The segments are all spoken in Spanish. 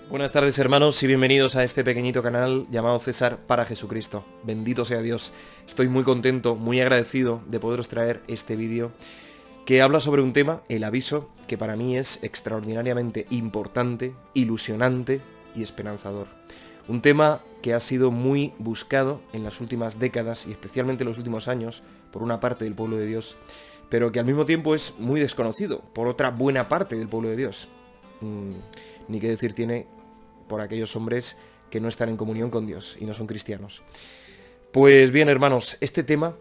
Buenas tardes, hermanos, y bienvenidos a este pequeñito canal llamado César para Jesucristo. Bendito sea Dios. Estoy muy contento, muy agradecido de poderos traer este vídeo que habla sobre un tema, el aviso, que para mí es extraordinariamente importante, ilusionante y esperanzador. Un tema que ha sido muy buscado en las últimas décadas y especialmente en los últimos años por una parte del pueblo de Dios, pero que al mismo tiempo es muy desconocido por otra buena parte del pueblo de Dios. Ni qué decir tiene por aquellos hombres que no están en comunión con Dios y no son cristianos. Pues bien, hermanos, este tema,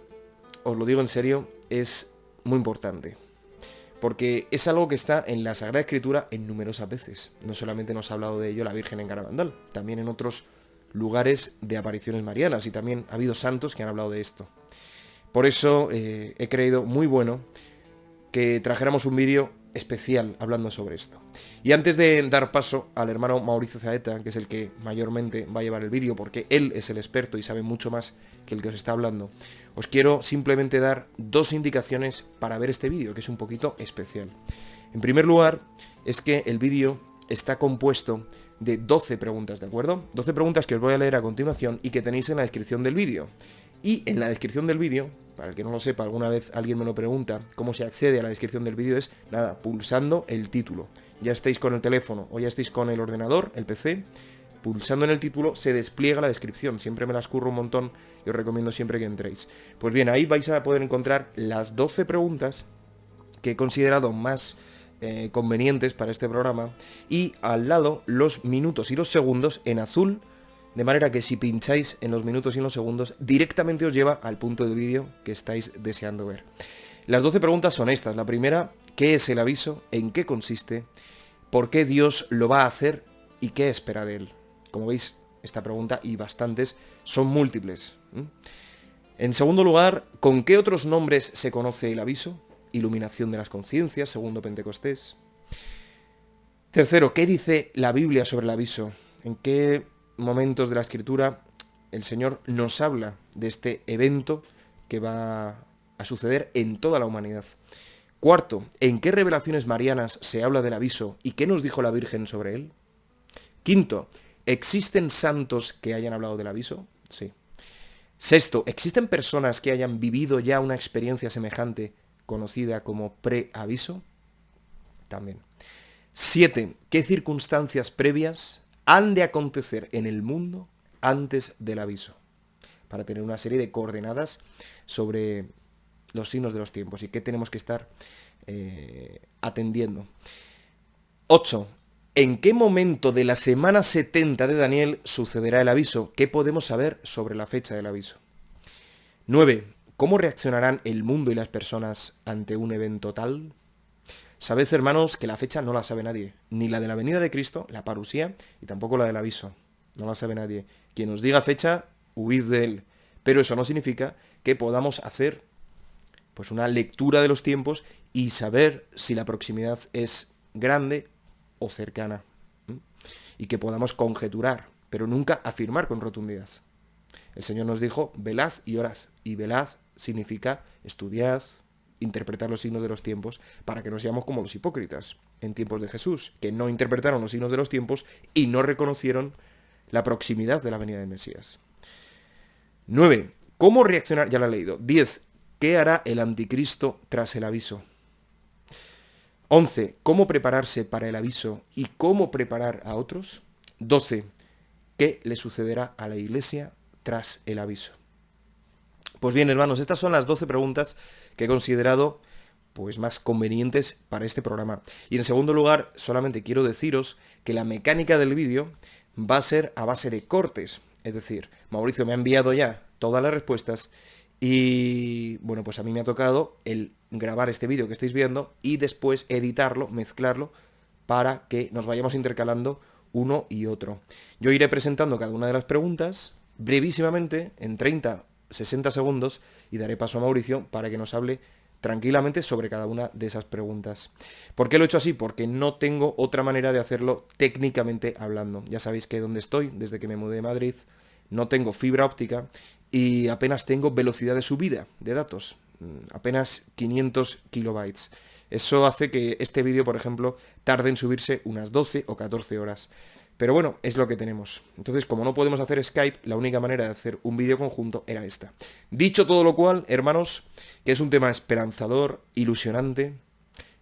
os lo digo en serio, es muy importante, porque es algo que está en la Sagrada Escritura en numerosas veces. No solamente nos ha hablado de ello la Virgen en Garabandal, también en otros lugares de apariciones marianas, y también ha habido santos que han hablado de esto. Por eso he creído muy bueno que trajéramos un vídeo especial hablando sobre esto. Y antes de dar paso al hermano Mauricio Zaeta, que es el que mayormente va a llevar el vídeo, porque él es el experto y sabe mucho más que el que os está hablando, os quiero simplemente dar dos indicaciones para ver este vídeo, que es un poquito especial. En primer lugar, es que el vídeo está compuesto de 12 preguntas, ¿de acuerdo? 12 preguntas que os voy a leer a continuación y que tenéis en la descripción del vídeo. Y en la descripción del vídeo, para el que no lo sepa, alguna vez alguien me lo pregunta, cómo se accede a la descripción del vídeo, es nada, pulsando el título. Ya estéis con el teléfono o ya estéis con el ordenador, el PC, pulsando en el título se despliega la descripción. Siempre me las curro un montón y os recomiendo siempre que entréis. Pues bien, ahí vais a poder encontrar las 12 preguntas que he considerado más convenientes para este programa, y al lado los minutos y los segundos en azul, de manera que si pincháis en los minutos y en los segundos, directamente os lleva al punto del vídeo que estáis deseando ver. Las 12 preguntas son estas. La primera, ¿qué es el aviso? ¿En qué consiste? ¿Por qué Dios lo va a hacer? ¿Y qué espera de él? Como veis, esta pregunta y bastantes son múltiples. En segundo lugar, ¿con qué otros nombres se conoce el aviso? Iluminación de las conciencias, segundo Pentecostés. Tercero, ¿qué dice la Biblia sobre el aviso? ¿En qué momentos de la Escritura el Señor nos habla de este evento que va a suceder en toda la humanidad? Cuarto, ¿en qué revelaciones marianas se habla del aviso y qué nos dijo la Virgen sobre él? Quinto, ¿existen santos que hayan hablado del aviso? Sí. Sexto, ¿existen personas que hayan vivido ya una experiencia semejante conocida como preaviso? También. 7. ¿Qué circunstancias previas han de acontecer en el mundo antes del aviso? Para tener una serie de coordenadas sobre los signos de los tiempos y qué tenemos que estar atendiendo. 8. ¿En qué momento de la semana 70 de Daniel sucederá el aviso? ¿Qué podemos saber sobre la fecha del aviso? 9. ¿Cómo reaccionarán el mundo y las personas ante un evento tal? Sabed, hermanos, que la fecha no la sabe nadie, ni la de la venida de Cristo, la parusía, y tampoco la del aviso. No la sabe nadie. Quien os diga fecha, huid de él. Pero eso no significa que podamos hacer pues una lectura de los tiempos y saber si la proximidad es grande o cercana. Y que podamos conjeturar, pero nunca afirmar con rotundidad. El Señor nos dijo, velad y orad. Y velad significa estudiad, interpretar los signos de los tiempos, para que no seamos como los hipócritas en tiempos de Jesús, que no interpretaron los signos de los tiempos y no reconocieron la proximidad de la venida del Mesías. 9. ¿Cómo reaccionar? Ya lo he leído. 10. ¿Qué hará el anticristo tras el aviso? 11. ¿Cómo prepararse para el aviso y cómo preparar a otros? 12. ¿Qué le sucederá a la Iglesia tras el aviso? Pues bien, hermanos, estas son las 12 preguntas que he considerado pues más convenientes para este programa. Y en segundo lugar, solamente quiero deciros que la mecánica del vídeo va a ser a base de cortes. Es decir, Mauricio me ha enviado ya todas las respuestas Y bueno, pues a mí me ha tocado el grabar este vídeo que estáis viendo y después editarlo, mezclarlo, para que nos vayamos intercalando uno y otro. Yo iré presentando cada una de las preguntas brevísimamente, en 30, 60 segundos, y daré paso a Mauricio para que nos hable tranquilamente sobre cada una de esas preguntas. ¿Por qué lo he hecho así? Porque no tengo otra manera de hacerlo técnicamente hablando. Ya sabéis que donde estoy, desde que me mudé de Madrid, no tengo fibra óptica y apenas tengo velocidad de subida de datos, apenas 500 kilobytes. Eso hace que este vídeo, por ejemplo, tarde en subirse unas 12 o 14 horas. Pero bueno, es lo que tenemos. Entonces, como no podemos hacer Skype, la única manera de hacer un vídeo conjunto era esta. Dicho todo lo cual, hermanos, que es un tema esperanzador, ilusionante,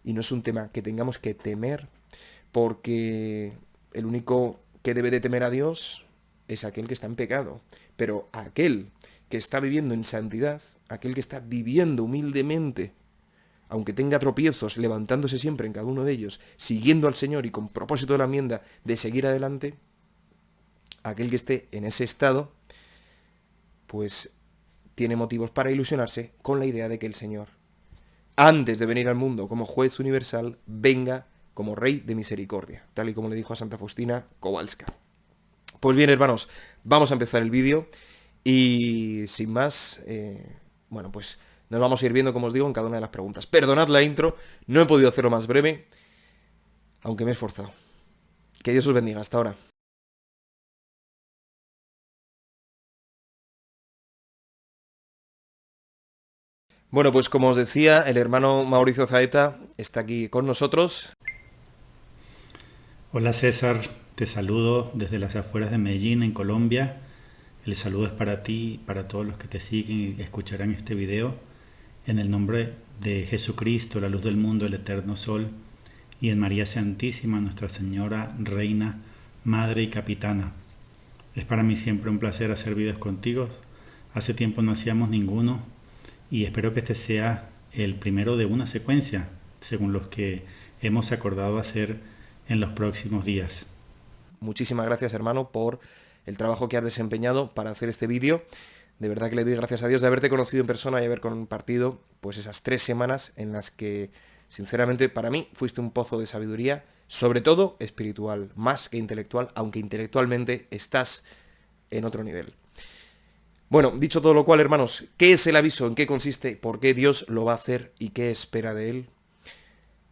y no es un tema que tengamos que temer, porque el único que debe de temer a Dios es aquel que está en pecado. Pero aquel que está viviendo en santidad, aquel que está viviendo humildemente, aunque tenga tropiezos, levantándose siempre en cada uno de ellos, siguiendo al Señor y con propósito de la enmienda de seguir adelante, aquel que esté en ese estado, pues tiene motivos para ilusionarse con la idea de que el Señor, antes de venir al mundo como juez universal, venga como Rey de misericordia, tal y como le dijo a Santa Faustina Kowalska. Pues bien, hermanos, vamos a empezar el vídeo y sin más, bueno, pues nos vamos a ir viendo, como os digo, en cada una de las preguntas. Perdonad la intro, no he podido hacerlo más breve, aunque me he esforzado. Que Dios os bendiga. Hasta ahora. Bueno, pues como os decía, el hermano Mauricio Zaeta está aquí con nosotros. Hola César, te saludo desde las afueras de Medellín, en Colombia. El saludo es para ti y para todos los que te siguen y escucharán este video. En el nombre de Jesucristo, la luz del mundo, el eterno sol, y en María Santísima, Nuestra Señora, Reina, Madre y Capitana. Es para mí siempre un placer hacer videos contigo. Hace tiempo no hacíamos ninguno y espero que este sea el primero de una secuencia, según los que hemos acordado hacer en los próximos días. Muchísimas gracias, hermano, por el trabajo que has desempeñado para hacer este vídeo. De verdad que le doy gracias a Dios de haberte conocido en persona y haber compartido pues esas 3 semanas en las que, sinceramente, para mí fuiste un pozo de sabiduría, sobre todo espiritual, más que intelectual, aunque intelectualmente estás en otro nivel. Bueno, dicho todo lo cual, hermanos, ¿qué es el aviso? ¿En qué consiste? ¿Por qué Dios lo va a hacer? ¿Y qué espera de él?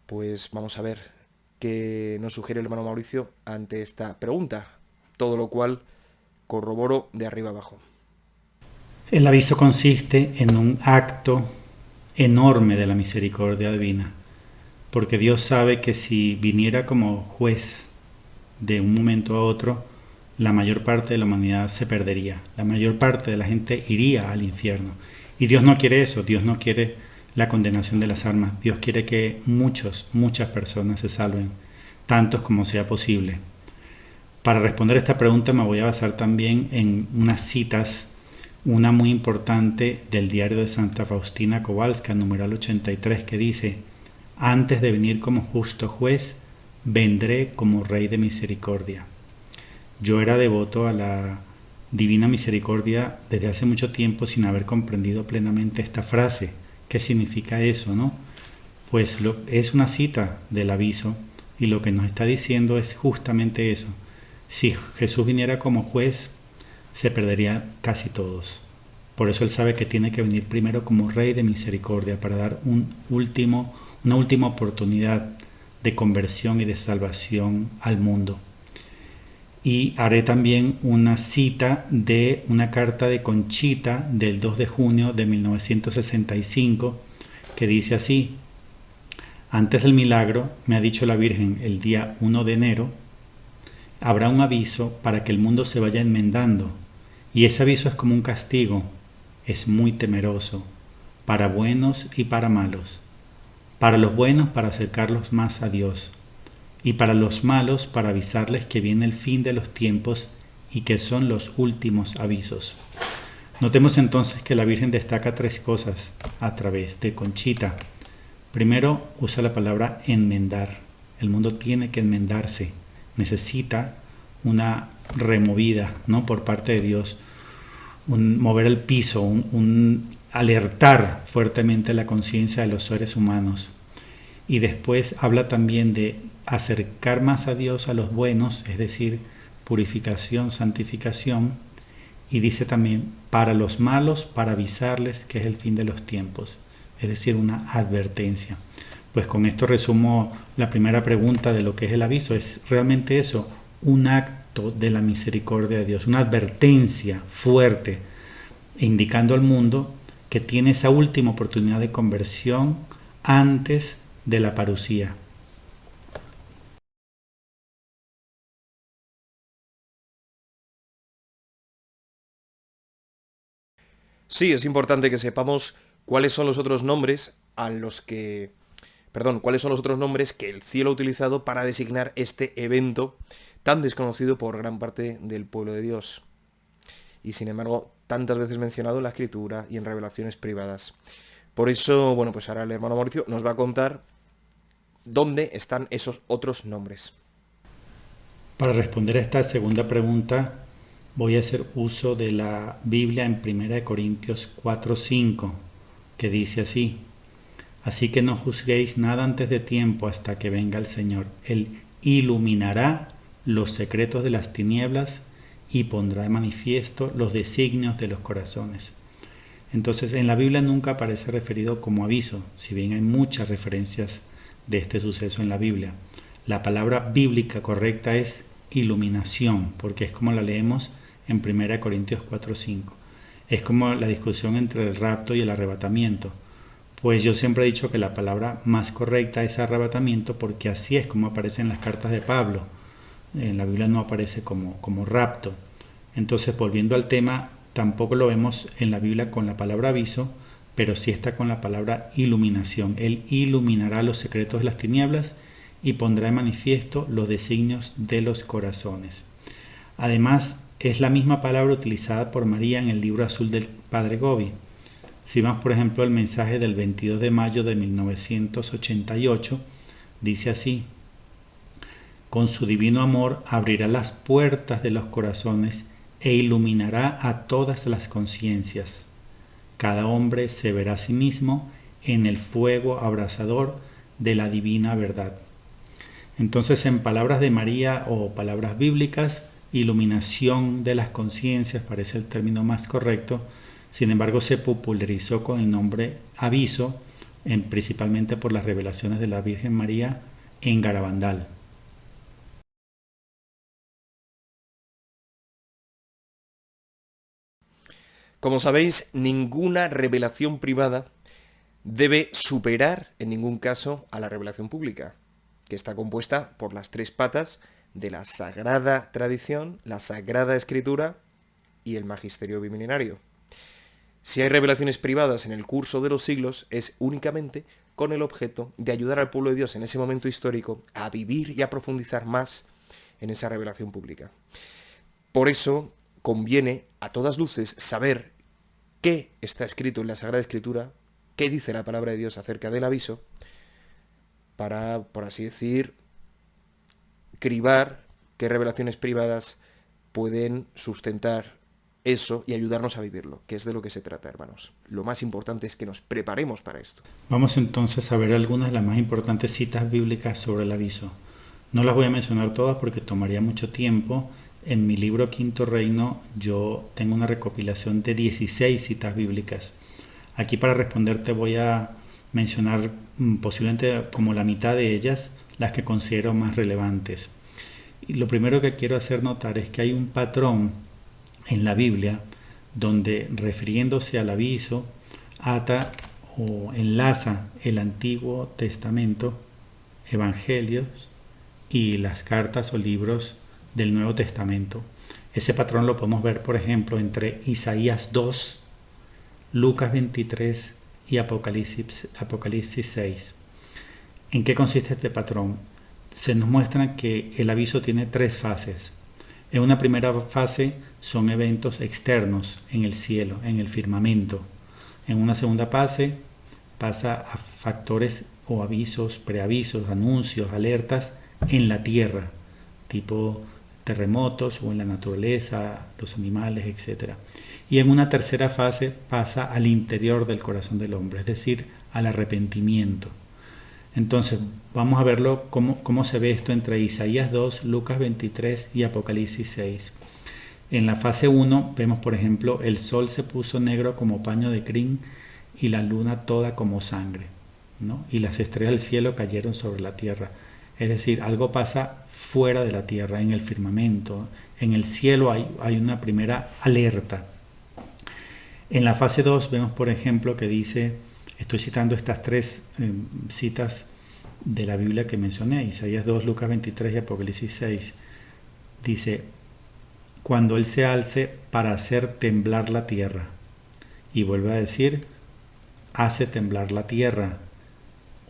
Pues vamos a ver qué nos sugiere el hermano Mauricio ante esta pregunta. Todo lo cual corroboro de arriba abajo. El aviso consiste en un acto enorme de la misericordia divina, porque Dios sabe que si viniera como juez de un momento a otro, la mayor parte de la humanidad se perdería, la mayor parte de la gente iría al infierno. Y Dios no quiere eso, Dios no quiere la condenación de las almas, Dios quiere que muchas personas se salven, tantos como sea posible. Para responder esta pregunta me voy a basar también en unas citas, una muy importante del diario de Santa Faustina Kowalska, numeral 83, que dice: antes de venir como justo juez, vendré como Rey de misericordia. Yo era devoto a la Divina Misericordia desde hace mucho tiempo sin haber comprendido plenamente esta frase. ¿Qué significa eso, no? Pues es una cita del aviso y lo que nos está diciendo es justamente eso. Si Jesús viniera como juez, se perderían casi todos. Por eso Él sabe que tiene que venir primero como Rey de misericordia para dar una última oportunidad de conversión y de salvación al mundo. Y haré también una cita de una carta de Conchita del 2 de junio de 1965 que dice así: antes del milagro, me ha dicho la Virgen el día 1 de enero, habrá un aviso para que el mundo se vaya enmendando, y ese aviso es como un castigo, es muy temeroso, para buenos y para malos. Para los buenos, para acercarlos más a Dios, y para los malos, para avisarles que viene el fin de los tiempos y que son los últimos avisos. Notemos entonces que la Virgen destaca 3 cosas a través de Conchita. Primero, usa la palabra enmendar. El mundo tiene que enmendarse, necesita una removida, ¿no?, por parte de Dios, mover el piso, un alertar fuertemente la conciencia de los seres humanos. Y después habla también de acercar más a Dios a los buenos, es decir, purificación, santificación, y dice también para los malos, para avisarles que es el fin de los tiempos, es decir, una advertencia. Pues con esto resumo la primera pregunta de lo que es el aviso. Es realmente eso, un acto de la misericordia de Dios, una advertencia fuerte, indicando al mundo que tiene esa última oportunidad de conversión antes de la parusía. Sí, es importante que sepamos cuáles son los otros nombres cuáles son los otros nombres que el cielo ha utilizado para designar este evento tan desconocido por gran parte del pueblo de Dios. Y sin embargo, tantas veces mencionado en la Escritura y en revelaciones privadas. Por eso, bueno, pues ahora el hermano Mauricio nos va a contar dónde están esos otros nombres. Para responder a esta segunda pregunta, voy a hacer uso de la Biblia en 1 Corintios 4:5, que dice así: así que no juzguéis nada antes de tiempo hasta que venga el Señor. Él iluminará los secretos de las tinieblas y pondrá de manifiesto los designios de los corazones. Entonces, en la Biblia nunca aparece referido como aviso, si bien hay muchas referencias de este suceso en la Biblia. La palabra bíblica correcta es iluminación, porque es como la leemos en 1 Corintios 4:5. Es como la discusión entre el rapto y el arrebatamiento. Pues yo siempre he dicho que la palabra más correcta es arrebatamiento, porque así es como aparece en las cartas de Pablo. En la Biblia no aparece como rapto. Entonces, volviendo al tema, tampoco lo vemos en la Biblia con la palabra aviso, pero sí está con la palabra iluminación. Él iluminará los secretos de las tinieblas y pondrá de manifiesto los designios de los corazones. Además, es la misma palabra utilizada por María en el libro azul del Padre Gobi. Si vamos, por ejemplo, el mensaje del 22 de mayo de 1988, dice así: con su divino amor abrirá las puertas de los corazones e iluminará a todas las conciencias. Cada hombre se verá a sí mismo en el fuego abrasador de la divina verdad. Entonces, en palabras de María o palabras bíblicas, iluminación de las conciencias parece el término más correcto. Sin embargo, se popularizó con el nombre aviso, principalmente por las revelaciones de la Virgen María en Garabandal. Como sabéis, ninguna revelación privada debe superar en ningún caso a la revelación pública, que está compuesta por las tres patas de la sagrada tradición, la sagrada escritura y el magisterio bimilenario. Si hay revelaciones privadas en el curso de los siglos, es únicamente con el objeto de ayudar al pueblo de Dios en ese momento histórico a vivir y a profundizar más en esa revelación pública. Por eso conviene a todas luces saber qué está escrito en la Sagrada Escritura, qué dice la palabra de Dios acerca del aviso, para, por así decir, cribar qué revelaciones privadas pueden sustentar eso y ayudarnos a vivirlo, que es de lo que se trata, hermanos. Lo más importante es que nos preparemos para esto. Vamos entonces a ver algunas de las más importantes citas bíblicas sobre el aviso. No las voy a mencionar todas porque tomaría mucho tiempo. En mi libro Quinto Reino yo tengo una recopilación de 16 citas bíblicas. Aquí para responderte voy a mencionar posiblemente como la mitad de ellas, las que considero más relevantes. Y lo primero que quiero hacer notar es que hay un patrón en la Biblia donde, refiriéndose al aviso, ata o enlaza el Antiguo Testamento, Evangelios y las cartas o libros del Nuevo Testamento. Ese patrón lo podemos ver, por ejemplo, entre Isaías 2, Lucas 23 y Apocalipsis 6. ¿En qué consiste este patrón? Se nos muestra que el aviso tiene tres fases. En una primera fase son eventos externos en el cielo, en el firmamento. En una segunda fase pasa a factores o avisos, preavisos, anuncios, alertas en la tierra, tipo terremotos o en la naturaleza, los animales, etc. Y en una tercera fase pasa al interior del corazón del hombre, es decir, al arrepentimiento. Entonces, vamos a verlo cómo se ve esto entre Isaías 2, Lucas 23 y Apocalipsis 6. En la fase 1 vemos, por ejemplo, el sol se puso negro como paño de crin y la luna toda como sangre, ¿no? Y las estrellas del cielo cayeron sobre la tierra. Es decir, algo pasa fuera de la tierra, en el firmamento. En el cielo hay una primera alerta. En la fase 2 vemos, por ejemplo, que dice, estoy citando estas tres citas de la Biblia que mencioné, Isaías 2, Lucas 23 y Apocalipsis 6. Dice, cuando Él se alce para hacer temblar la tierra. Y vuelve a decir, hace temblar la tierra.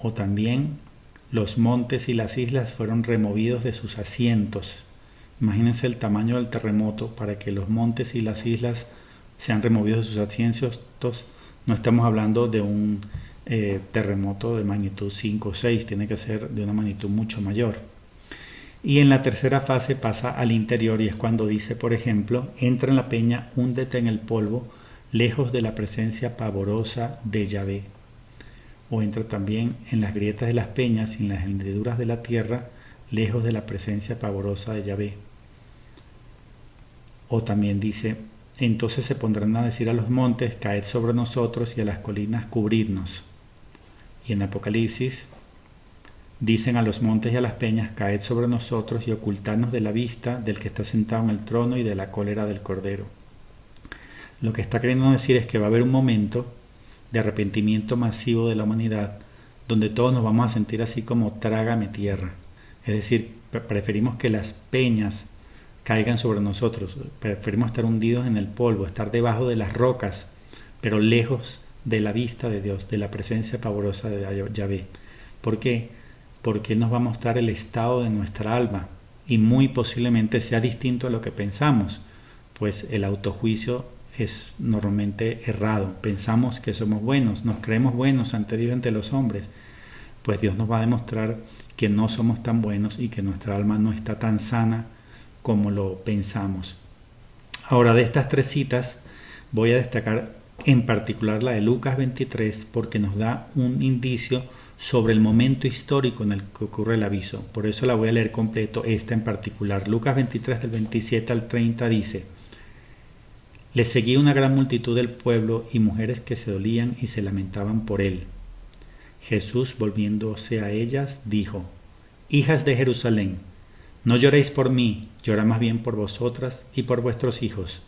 O también, los montes y las islas fueron removidos de sus asientos. Imagínense el tamaño del terremoto para que los montes y las islas sean removidos de sus asientos. No estamos hablando de un terremoto de magnitud 5 o 6, tiene que ser de una magnitud mucho mayor. Y en la tercera fase pasa al interior y es cuando dice, por ejemplo, entra en la peña, húndete en el polvo, lejos de la presencia pavorosa de Yahvé. O entra también en las grietas de las peñas y en las hendiduras de la tierra, lejos de la presencia pavorosa de Yahvé. O también dice, entonces se pondrán a decir a los montes, caed sobre nosotros, y a las colinas, cubridnos. Y en Apocalipsis dicen a los montes y a las peñas, caed sobre nosotros y ocultadnos de la vista del que está sentado en el trono y de la cólera del Cordero. Lo que está queriendo decir es que va a haber un momento de arrepentimiento masivo de la humanidad, donde todos nos vamos a sentir así como trágame tierra. Es decir, preferimos que las peñas caigan sobre nosotros, preferimos estar hundidos en el polvo, estar debajo de las rocas, pero lejos de la vista de Dios, de la presencia pavorosa de Yahvé. ¿Por qué? Porque Él nos va a mostrar el estado de nuestra alma y muy posiblemente sea distinto a lo que pensamos, pues el autojuicio es normalmente errado. Pensamos que somos buenos, nos creemos buenos ante Dios y ante los hombres, pues Dios nos va a demostrar que no somos tan buenos y que nuestra alma no está tan sana como lo pensamos. Ahora, de estas tres citas voy a destacar en particular la de Lucas 23 porque nos da un indicio sobre el momento histórico en el que ocurre el aviso. Por eso la voy a leer completo, esta en particular. Lucas 23 del 27 al 30 dice, le seguía una gran multitud del pueblo y mujeres que se dolían y se lamentaban por él. Jesús, volviéndose a ellas, dijo, hijas de Jerusalén, no lloréis por mí, llorad más bien por vosotras y por vuestros hijos,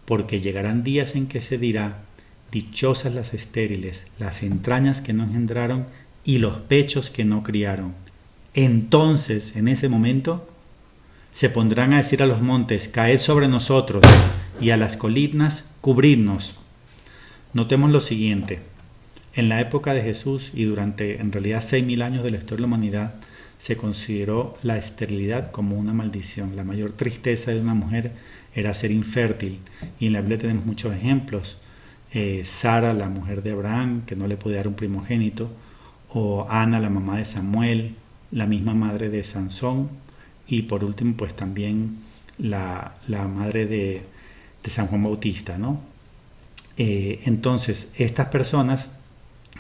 porque llegarán días en que se dirá, dichosas las estériles, las entrañas que no engendraron y los pechos que no criaron. Entonces, en ese momento, se pondrán a decir a los montes, caed sobre nosotros, y a las colinas, cubridnos. Notemos lo siguiente, en la época de Jesús y durante en realidad 6.000 años de la historia de la humanidad, se consideró la esterilidad como una maldición. La mayor tristeza de una mujer era ser infértil, y en la Biblia tenemos muchos ejemplos. Sara, la mujer de Abraham, que no le podía dar un primogénito, o Ana, la mamá de Samuel, la misma madre de Sansón, y por último pues también la madre de San Juan Bautista, ¿no? Entonces estas personas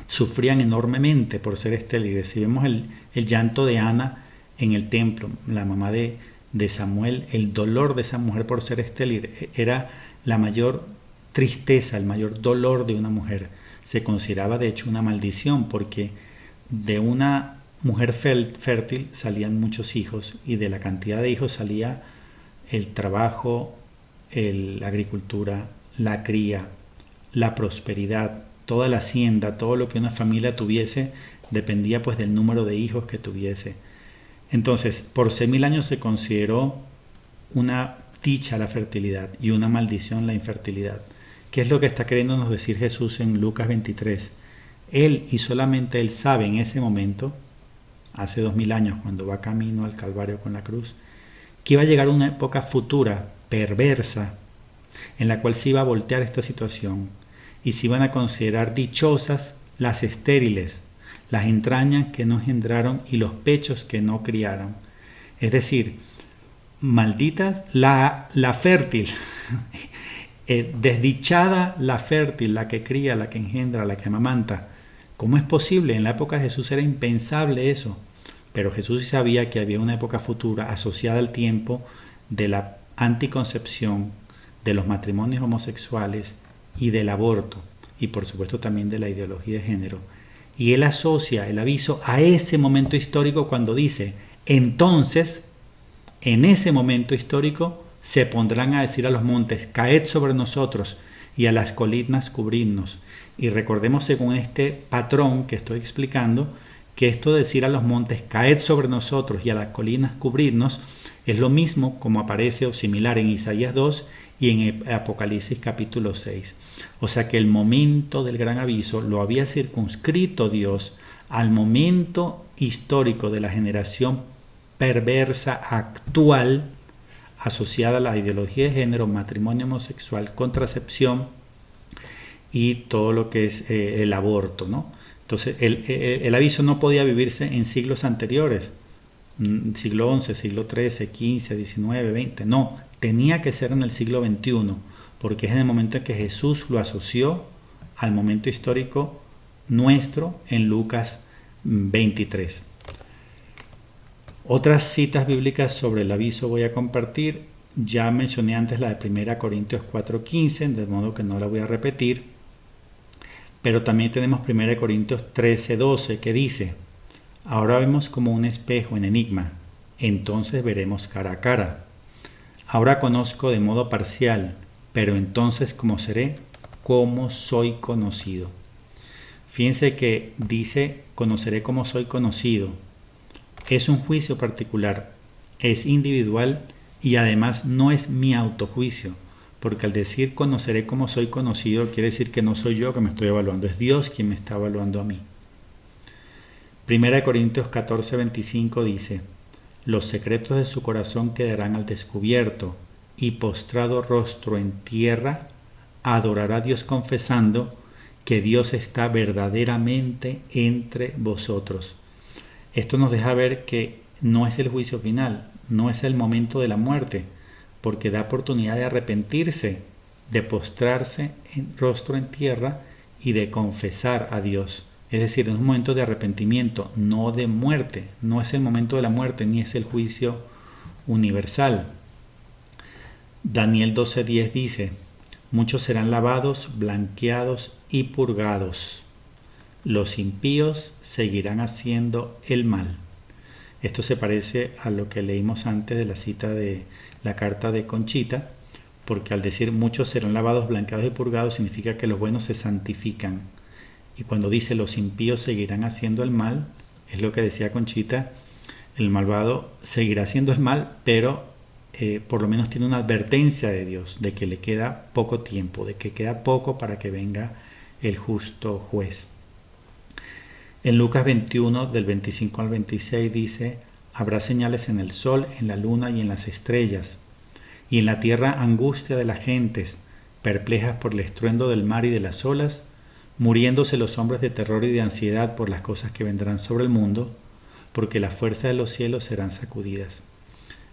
sufrían enormemente por ser estériles. Si vemos el llanto de Ana en el templo, la mamá de Samuel, el dolor de esa mujer por ser estéril era la mayor tristeza, el mayor dolor de una mujer. Se consideraba de hecho una maldición porque de una mujer fértil salían muchos hijos y de la cantidad de hijos salía el trabajo, la agricultura, la cría, la prosperidad, toda la hacienda, todo lo que una familia tuviese dependía pues del número de hijos que tuviese. Entonces, por 6.000 años se consideró una dicha la fertilidad y una maldición la infertilidad. ¿Qué es lo que está queriéndonos decir Jesús en Lucas 23? Él y solamente Él sabe en ese momento, hace 2.000 años cuando va camino al Calvario con la cruz, que iba a llegar una época futura, perversa, en la cual se iba a voltear esta situación y se iban a considerar dichosas las estériles, las entrañas que no engendraron y los pechos que no criaron. Es decir, malditas la fértil desdichada la fértil, la que cría, la que engendra, la que amamanta. ¿Cómo es posible? En la época de Jesús era impensable eso. Pero Jesús sí sabía que había una época futura asociada al tiempo de la anticoncepción, de los matrimonios homosexuales y del aborto, y por supuesto también de la ideología de género. Y él asocia el aviso a ese momento histórico cuando dice, entonces, en ese momento histórico, se pondrán a decir a los montes, caed sobre nosotros, y a las colinas cubridnos. Y recordemos, según este patrón que estoy explicando, que esto de decir a los montes, caed sobre nosotros, y a las colinas cubridnos, es lo mismo como aparece o similar en Isaías 2 y en Apocalipsis capítulo 6. O sea que el momento del gran aviso lo había circunscrito Dios al momento histórico de la generación perversa actual asociada a la ideología de género, matrimonio homosexual, contracepción y todo lo que es el aborto, ¿no? Entonces el aviso no podía vivirse en siglos anteriores, siglo XI, siglo XIII, XV, XIX, XX, no, tenía que ser en el siglo XXI, porque es en el momento en que Jesús lo asoció al momento histórico nuestro en Lucas 23. Otras citas bíblicas sobre el aviso voy a compartir. Ya mencioné antes la de 1 Corintios 4:15, de modo que no la voy a repetir. Pero también tenemos 1 Corintios 13:12 que dice, ahora vemos como un espejo en enigma, entonces veremos cara a cara. Ahora conozco de modo parcial, pero entonces como seré, como soy conocido. Fíjense que dice, conoceré como soy conocido. Es un juicio particular, es individual y además no es mi autojuicio, porque al decir conoceré como soy conocido quiere decir que no soy yo que me estoy evaluando, es Dios quien me está evaluando a mí. 1 Corintios 14:25 dice, los secretos de su corazón quedarán al descubierto y postrado rostro en tierra adorará a Dios confesando que Dios está verdaderamente entre vosotros. Esto nos deja ver que no es el juicio final, no es el momento de la muerte, porque da oportunidad de arrepentirse, de postrarse en rostro en tierra y de confesar a Dios. Es decir, es un momento de arrepentimiento, no de muerte. No es el momento de la muerte, ni es el juicio universal. Daniel 12:10 dice, muchos serán lavados, blanqueados y purgados. Los impíos seguirán haciendo el mal. Esto se parece a lo que leímos antes de la cita de la carta de Conchita, porque al decir muchos serán lavados, blanqueados y purgados, significa que los buenos se santifican. Y cuando dice los impíos seguirán haciendo el mal, es lo que decía Conchita, el malvado seguirá haciendo el mal, pero por lo menos tiene una advertencia de Dios, de que le queda poco tiempo, de que queda poco para que venga el justo juez. En Lucas 21, del 25 al 26 dice, habrá señales en el sol, en la luna y en las estrellas, y en la tierra angustia de las gentes, perplejas por el estruendo del mar y de las olas, muriéndose los hombres de terror y de ansiedad por las cosas que vendrán sobre el mundo, porque las fuerzas de los cielos serán sacudidas.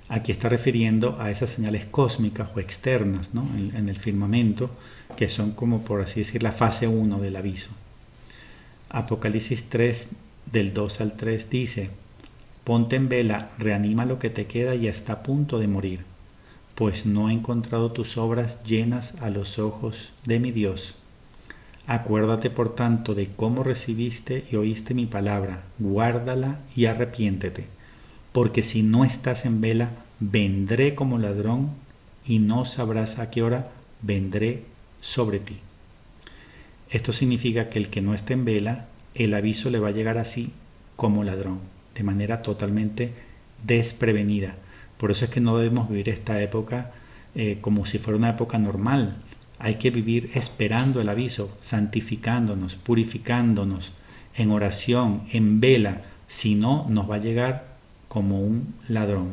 Aquí está refiriendo a esas señales cósmicas o externas, ¿no? en el firmamento, que son como por así decir la fase 1 del aviso. Apocalipsis 3, del 2 al 3 dice, ponte en vela, reanima lo que te queda y está a punto de morir, pues no he encontrado tus obras llenas a los ojos de mi Dios. Acuérdate por tanto de cómo recibiste y oíste mi palabra, guárdala y arrepiéntete, porque si no estás en vela, vendré como ladrón y no sabrás a qué hora vendré sobre ti. Esto significa que el que no esté en vela, el aviso le va a llegar así como ladrón, de manera totalmente desprevenida. Por eso es que no debemos vivir esta época como si fuera una época normal. Hay que vivir esperando el aviso, santificándonos, purificándonos, en oración, en vela. Si no, nos va a llegar como un ladrón.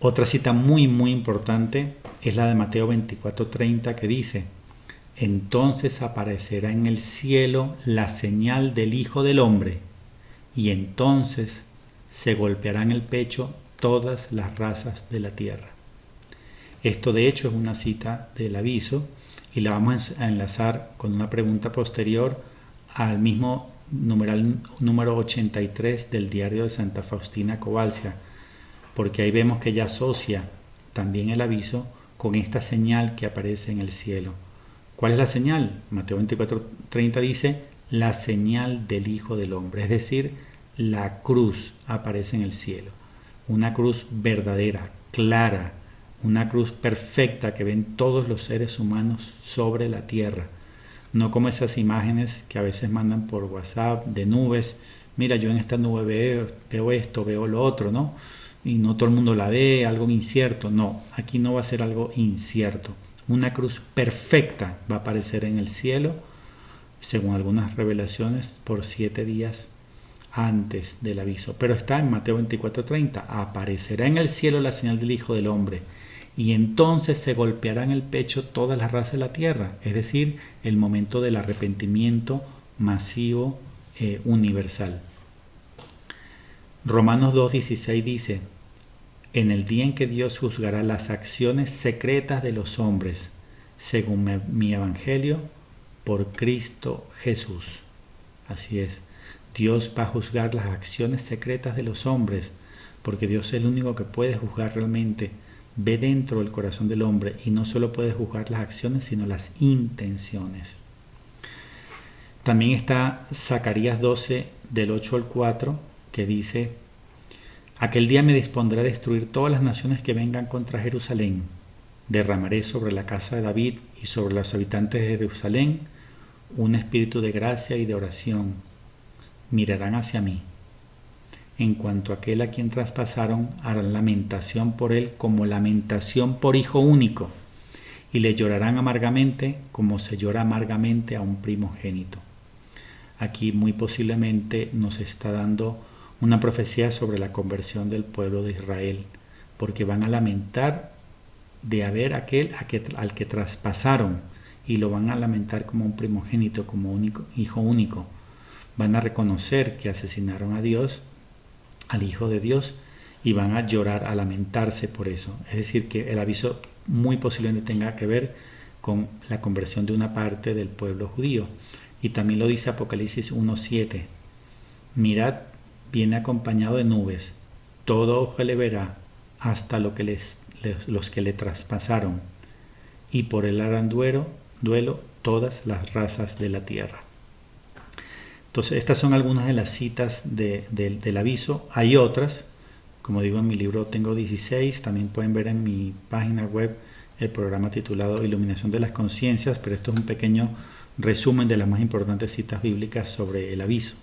Otra cita muy importante es la de Mateo 24:30 que dice, entonces aparecerá en el cielo la señal del Hijo del Hombre, y entonces se golpearán el pecho todas las razas de la tierra. Esto de hecho es una cita del aviso y la vamos a enlazar con una pregunta posterior al mismo numeral número 83 del diario de Santa Faustina Kowalska, porque ahí vemos que ella asocia también el aviso con esta señal que aparece en el cielo. ¿Cuál es la señal? Mateo 24:30 dice, la señal del Hijo del Hombre, es decir, la cruz aparece en el cielo. Una cruz verdadera, clara, una cruz perfecta que ven todos los seres humanos sobre la tierra. No como esas imágenes que a veces mandan por WhatsApp de nubes. Mira, yo en esta nube veo esto, veo lo otro, ¿no? Y no todo el mundo la ve, algo incierto. No, aquí no va a ser algo incierto. Una cruz perfecta va a aparecer en el cielo, según algunas revelaciones, por 7 días antes del aviso. Pero está en Mateo 24:30. Aparecerá en el cielo la señal del Hijo del Hombre. Y entonces se golpeará en el pecho todas las razas de la tierra. Es decir, el momento del arrepentimiento masivo universal. Romanos 2:16 dice, en el día en que Dios juzgará las acciones secretas de los hombres, según mi evangelio, por Cristo Jesús. Así es, Dios va a juzgar las acciones secretas de los hombres, porque Dios es el único que puede juzgar realmente. Ve dentro del corazón del hombre y no solo puede juzgar las acciones, sino las intenciones. También está Zacarías 12, del 8 al 4, que dice, aquel día me dispondré a destruir todas las naciones que vengan contra Jerusalén. Derramaré sobre la casa de David y sobre los habitantes de Jerusalén un espíritu de gracia y de oración. Mirarán hacia mí. En cuanto a aquel a quien traspasaron, harán lamentación por él como lamentación por hijo único, y le llorarán amargamente como se llora amargamente a un primogénito. Aquí muy posiblemente nos está dando una profecía sobre la conversión del pueblo de Israel, porque van a lamentar de haber aquel al que traspasaron, y lo van a lamentar como un primogénito, como hijo único. Van a reconocer que asesinaron a Dios, al Hijo de Dios, y van a llorar, a lamentarse por eso. Es decir, que el aviso muy posiblemente tenga que ver con la conversión de una parte del pueblo judío. Y también lo dice Apocalipsis 1:7. Mirad, viene acompañado de nubes, todo ojo le verá, hasta los que le traspasaron, y por él harán duelo todas las razas de la tierra. Entonces, estas son algunas de las citas del aviso. Hay otras, como digo en mi libro tengo 16, también pueden ver en mi página web el programa titulado Iluminación de las Conciencias, pero esto es un pequeño resumen de las más importantes citas bíblicas sobre el aviso.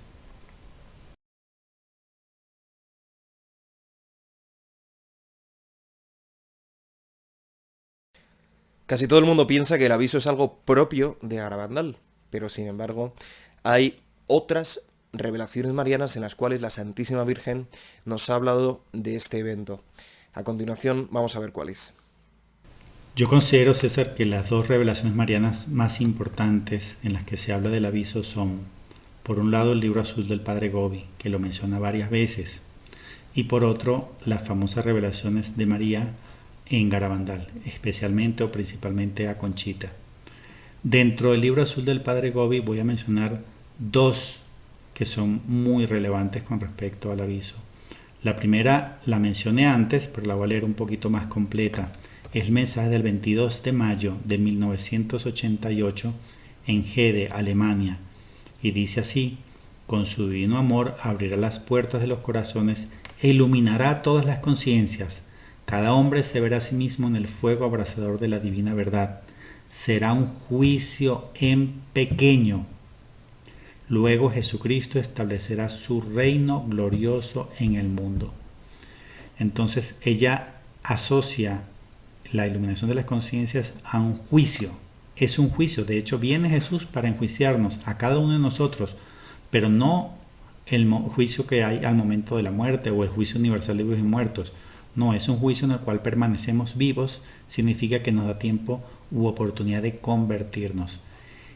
Casi todo el mundo piensa que el aviso es algo propio de Garabandal, pero sin embargo hay otras revelaciones marianas en las cuales la Santísima Virgen nos ha hablado de este evento. A continuación vamos a ver cuáles. Yo considero, César, que las dos revelaciones marianas más importantes en las que se habla del aviso son, por un lado, el libro azul del Padre Gobi, que lo menciona varias veces, y por otro, las famosas revelaciones de María en Garabandal, especialmente o principalmente a Conchita. Dentro del libro azul del Padre Gobi voy a mencionar dos que son muy relevantes con respecto al aviso. La primera la mencioné antes, pero la voy a leer un poquito más completa. Es el mensaje del 22 de mayo de 1988 en Hede, Alemania, y dice así: con su divino amor abrirá las puertas de los corazones e iluminará todas las conciencias. Cada hombre se verá a sí mismo en el fuego abrasador de la divina verdad. Será un juicio en pequeño. Luego Jesucristo establecerá su reino glorioso en el mundo. Entonces ella asocia la iluminación de las conciencias a un juicio. Es un juicio. De hecho, viene Jesús para enjuiciarnos a cada uno de nosotros, pero no el juicio que hay al momento de la muerte o el juicio universal de vivos y muertos. No, es un juicio en el cual permanecemos vivos. Significa que nos da tiempo u oportunidad de convertirnos.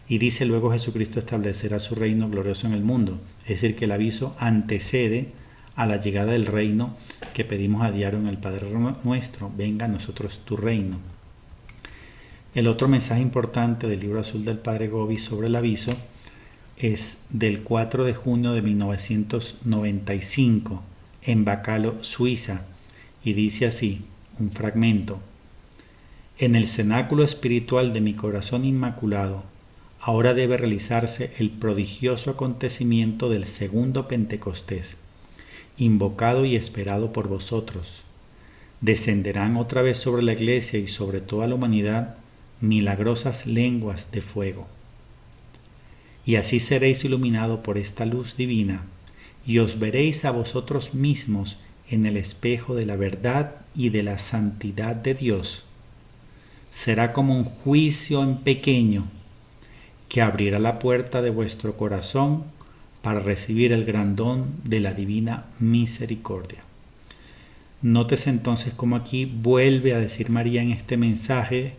Y dice luego Jesucristo establecerá su reino glorioso en el mundo. Es decir, que el aviso antecede a la llegada del reino que pedimos a diario en el Padre Nuestro. Venga a nosotros tu reino. El otro mensaje importante del libro azul del Padre Gobi sobre el aviso es del 4 de junio de 1995 en Bacalo, Suiza, y dice así, un fragmento: en el cenáculo espiritual de mi corazón inmaculado, ahora debe realizarse el prodigioso acontecimiento del segundo Pentecostés, invocado y esperado por vosotros. Descenderán otra vez sobre la Iglesia y sobre toda la humanidad milagrosas lenguas de fuego. Y así seréis iluminados por esta luz divina, y os veréis a vosotros mismos en el espejo de la verdad y de la santidad de Dios. Será como un juicio en pequeño que abrirá la puerta de vuestro corazón para recibir el gran don de la divina misericordia. Nótese entonces cómo aquí vuelve a decir María en este mensaje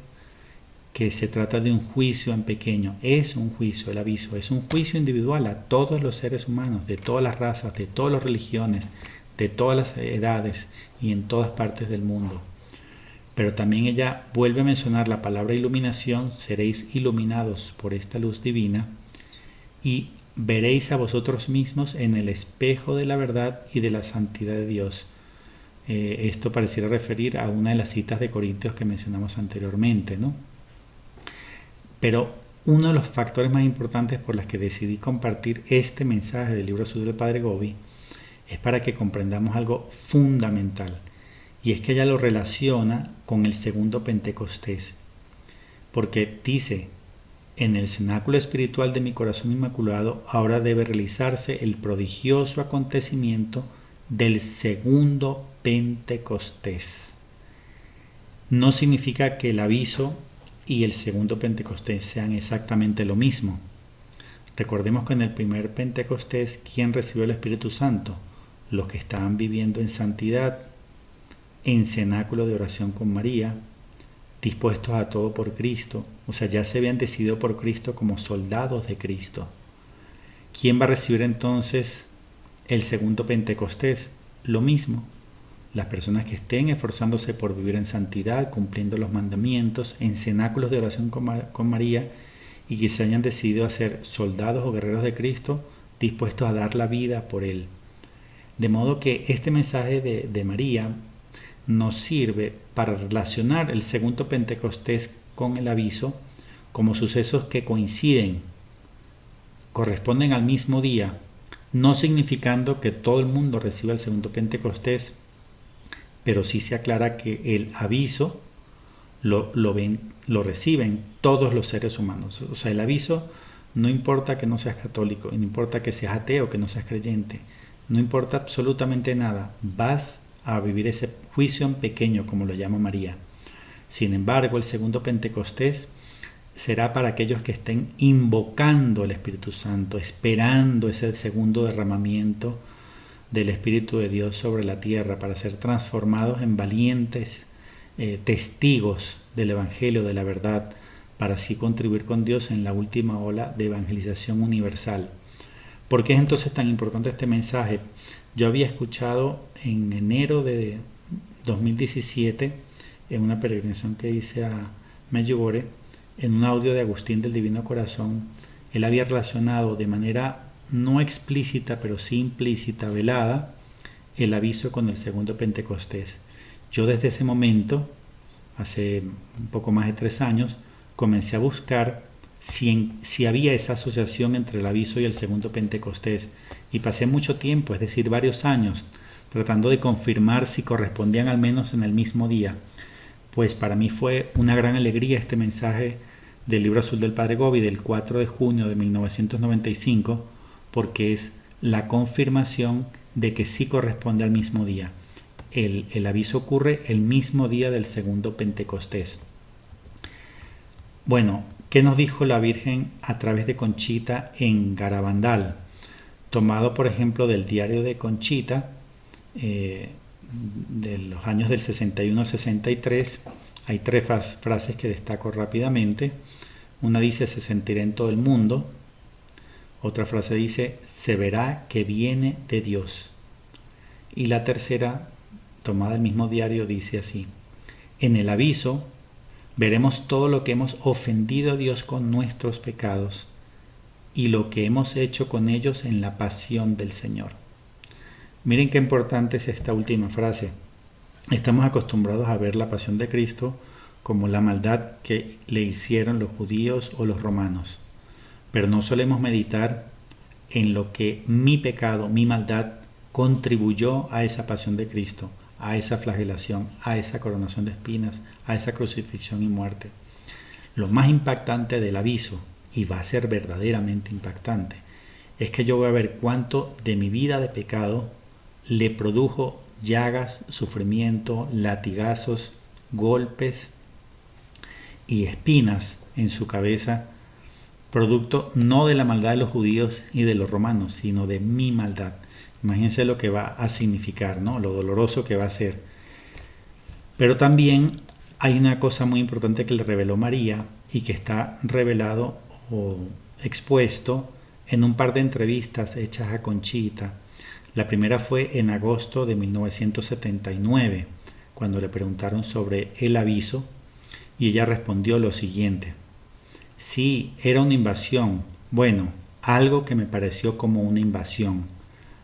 que se trata de un juicio en pequeño. Es un juicio, el aviso, es un juicio individual a todos los seres humanos, de todas las razas, de todas las religiones, de todas las edades y en todas partes del mundo. Pero también ella vuelve a mencionar la palabra iluminación: seréis iluminados por esta luz divina y veréis a vosotros mismos en el espejo de la verdad y de la santidad de Dios. Esto pareciera referir a una de las citas de Corintios que mencionamos anteriormente, ¿no? Pero uno de los factores más importantes por los que decidí compartir este mensaje del libro azul del Padre Gobi es para que comprendamos algo fundamental, y es que ella lo relaciona con el segundo Pentecostés, porque dice: en el cenáculo espiritual de mi corazón inmaculado ahora debe realizarse el prodigioso acontecimiento del segundo Pentecostés. No significa que el aviso y el segundo Pentecostés sean exactamente lo mismo. Recordemos que en el primer Pentecostés, ¿quién recibió el Espíritu Santo? Los que estaban viviendo en santidad, en cenáculo de oración con María, dispuestos a todo por Cristo. O sea, ya se habían decidido por Cristo como soldados de Cristo. ¿Quién va a recibir entonces el segundo Pentecostés? Lo mismo. Las personas que estén esforzándose por vivir en santidad, cumpliendo los mandamientos, en cenáculos de oración con María, y que se hayan decidido a ser soldados o guerreros de Cristo, dispuestos a dar la vida por Él. De modo que este mensaje de María nos sirve para relacionar el segundo Pentecostés con el aviso como sucesos que coinciden, corresponden al mismo día, no significando que todo el mundo reciba el segundo Pentecostés, pero sí se aclara que el aviso lo reciben todos los seres humanos. O sea, el aviso no importa que no seas católico, no importa que seas ateo, que no seas creyente, no importa absolutamente nada, vas a vivir ese juicio en pequeño, como lo llama María. Sin embargo, el segundo Pentecostés será para aquellos que estén invocando el Espíritu Santo, esperando ese segundo derramamiento del Espíritu de Dios sobre la tierra, para ser transformados en valientes testigos del Evangelio, de la verdad, para así contribuir con Dios en la última ola de evangelización universal. ¿Por qué es entonces tan importante este mensaje? Yo había escuchado en enero de 2017, en una peregrinación que hice a Medjugorje, en un audio de Agustín del Divino Corazón, él había relacionado de manera no explícita, pero sí implícita, velada, el aviso con el segundo Pentecostés. Yo desde ese momento, hace un poco más de 3 años, comencé a buscar si había esa asociación entre el aviso y el segundo Pentecostés, y pasé mucho tiempo, es decir, varios años, tratando de confirmar si correspondían al menos en el mismo día. Pues para mí fue una gran alegría este mensaje del libro azul del Padre Gobi del 4 de junio de 1995, porque es la confirmación de que sí corresponde al mismo día. El aviso ocurre el mismo día del segundo Pentecostés. Bueno, ¿qué nos dijo la Virgen a través de Conchita en Garabandal? Tomado, por ejemplo, del diario de Conchita, de los años del 61 al 63, hay 3 frases que destaco rápidamente. Una dice: se sentirá en todo el mundo. Otra frase dice: se verá que viene de Dios. Y la tercera, tomada del mismo diario, dice así: en el aviso, veremos todo lo que hemos ofendido a Dios con nuestros pecados y lo que hemos hecho con ellos en la pasión del Señor. Miren qué importante es esta última frase. Estamos acostumbrados a ver la pasión de Cristo como la maldad que le hicieron los judíos o los romanos, pero no solemos meditar en lo que mi pecado, mi maldad, contribuyó a esa pasión de Cristo, a esa flagelación, a esa coronación de espinas, a esa crucifixión y muerte. Lo más impactante del aviso, y va a ser verdaderamente impactante, es que yo voy a ver cuánto de mi vida de pecado le produjo llagas, sufrimiento, latigazos, golpes y espinas en su cabeza, producto no de la maldad de los judíos y de los romanos, sino de mi maldad. Imagínense lo que va a significar, ¿no? Lo doloroso que va a ser. Pero también hay una cosa muy importante que le reveló María y que está revelado o expuesto en un par de entrevistas hechas a Conchita. La primera fue en agosto de 1979, cuando le preguntaron sobre el aviso, y ella respondió lo siguiente: sí, era una invasión, bueno, algo que me pareció como una invasión,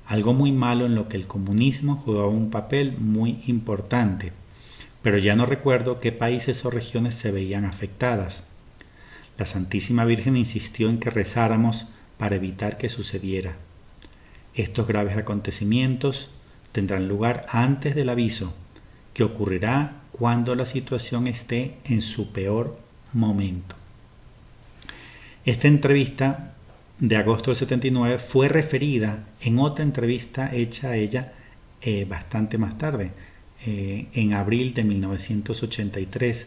algo muy malo en lo que el comunismo jugaba un papel muy importante, pero ya no recuerdo qué países o regiones se veían afectadas. La Santísima Virgen insistió en que rezáramos para evitar que sucediera. Estos graves acontecimientos tendrán lugar antes del aviso, que ocurrirá cuando la situación esté en su peor momento. Esta entrevista de agosto del 79 fue referida en otra entrevista hecha a ella bastante más tarde, en abril de 1983,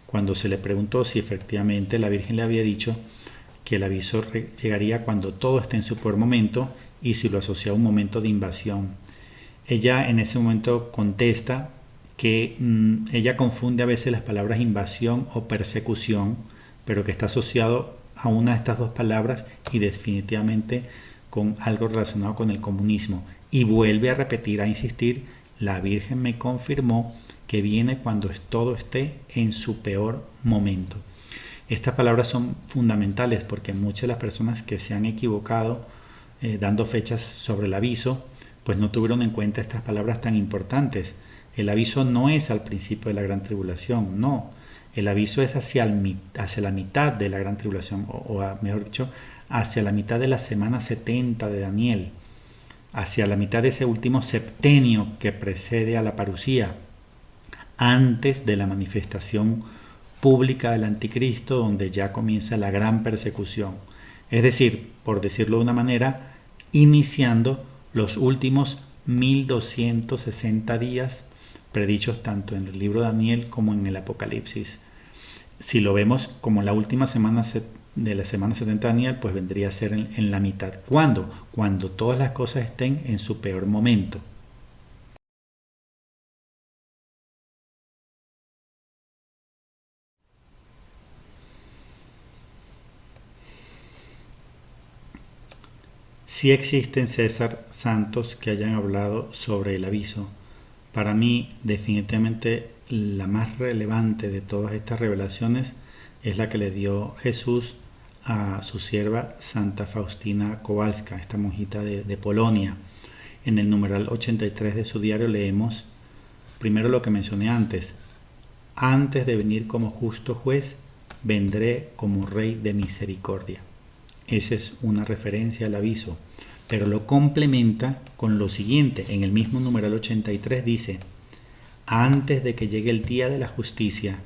cuando se le preguntó si efectivamente la Virgen le había dicho que el aviso llegaría cuando todo esté en su peor momento y si lo asocia a un momento de invasión. Ella en ese momento contesta que ella confunde a veces las palabras invasión o persecución, pero que está asociado a una de estas dos palabras y definitivamente con algo relacionado con el comunismo. Y vuelve a repetir, a insistir: la Virgen me confirmó que viene cuando todo esté en su peor momento. Estas palabras son fundamentales porque muchas de las personas que se han equivocado dando fechas sobre el aviso, pues no tuvieron en cuenta estas palabras tan importantes. El aviso no es al principio de la gran tribulación, no. El aviso es hacia la mitad de la gran tribulación, mejor dicho, hacia la mitad de la semana 70 de Daniel, hacia la mitad de ese último septenio que precede a la parusía, antes de la manifestación pública del anticristo, donde ya comienza la gran persecución. Es decir, por decirlo de una manera, iniciando los últimos 1260 días predichos tanto en el libro de Daniel como en el Apocalipsis. Si lo vemos como la última semana de la semana 70 de Daniel, pues vendría a ser en la mitad. ¿Cuándo? Cuando todas las cosas estén en su peor momento. Sí existen, César, santos que hayan hablado sobre el aviso. Para mí, definitivamente, la más relevante de todas estas revelaciones es la que le dio Jesús a su sierva Santa Faustina Kowalska, esta monjita de Polonia. En el numeral 83 de su diario leemos, primero lo que mencioné antes: antes de venir como justo juez, vendré como rey de misericordia. Esa es una referencia al aviso, pero lo complementa con lo siguiente. En el mismo numeral 83 dice: antes de que llegue el día de la justicia,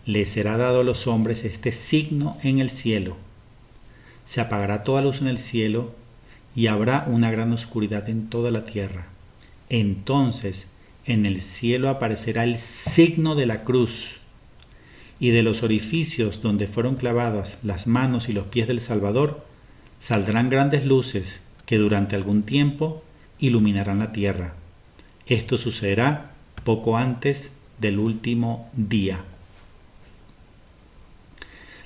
les será dado a los hombres este signo en el cielo. Se apagará toda luz en el cielo y habrá una gran oscuridad en toda la tierra. Entonces en el cielo aparecerá el signo de la cruz, y de los orificios donde fueron clavadas las manos y los pies del Salvador saldrán grandes luces que durante algún tiempo iluminarán la tierra. Esto sucederá poco antes del último día.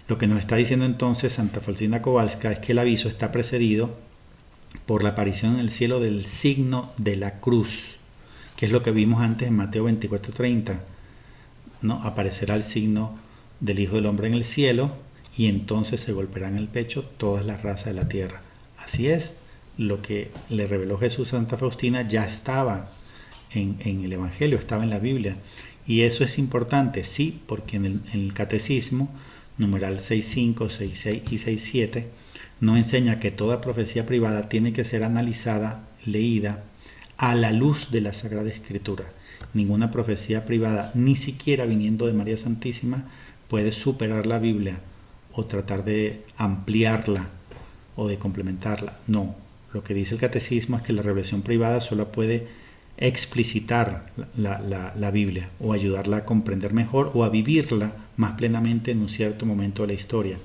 Lo que nos está diciendo entonces Santa Faustina Kowalska es que el aviso está precedido por la aparición en el cielo del signo de la cruz, que es lo que vimos antes en Mateo 24:30. ¿No? Aparecerá el signo del Hijo del Hombre en el cielo, y entonces se golpearán el pecho todas las razas de la tierra. Así es, lo que le reveló Jesús a Santa Faustina ya estaba en el Evangelio, estaba en la Biblia. Y eso es importante, sí, porque en el Catecismo, numeral 6.5, 6.6 y 6.7, nos enseña que toda profecía privada tiene que ser analizada, leída, a la luz de la Sagrada Escritura. Ninguna profecía privada, ni siquiera viniendo de María Santísima, puede superar la Biblia o tratar de ampliarla o de complementarla. No, lo que dice el Catecismo es que la revelación privada solo puede explicitar la Biblia o ayudarla a comprender mejor o a vivirla más plenamente en un cierto momento de la historia.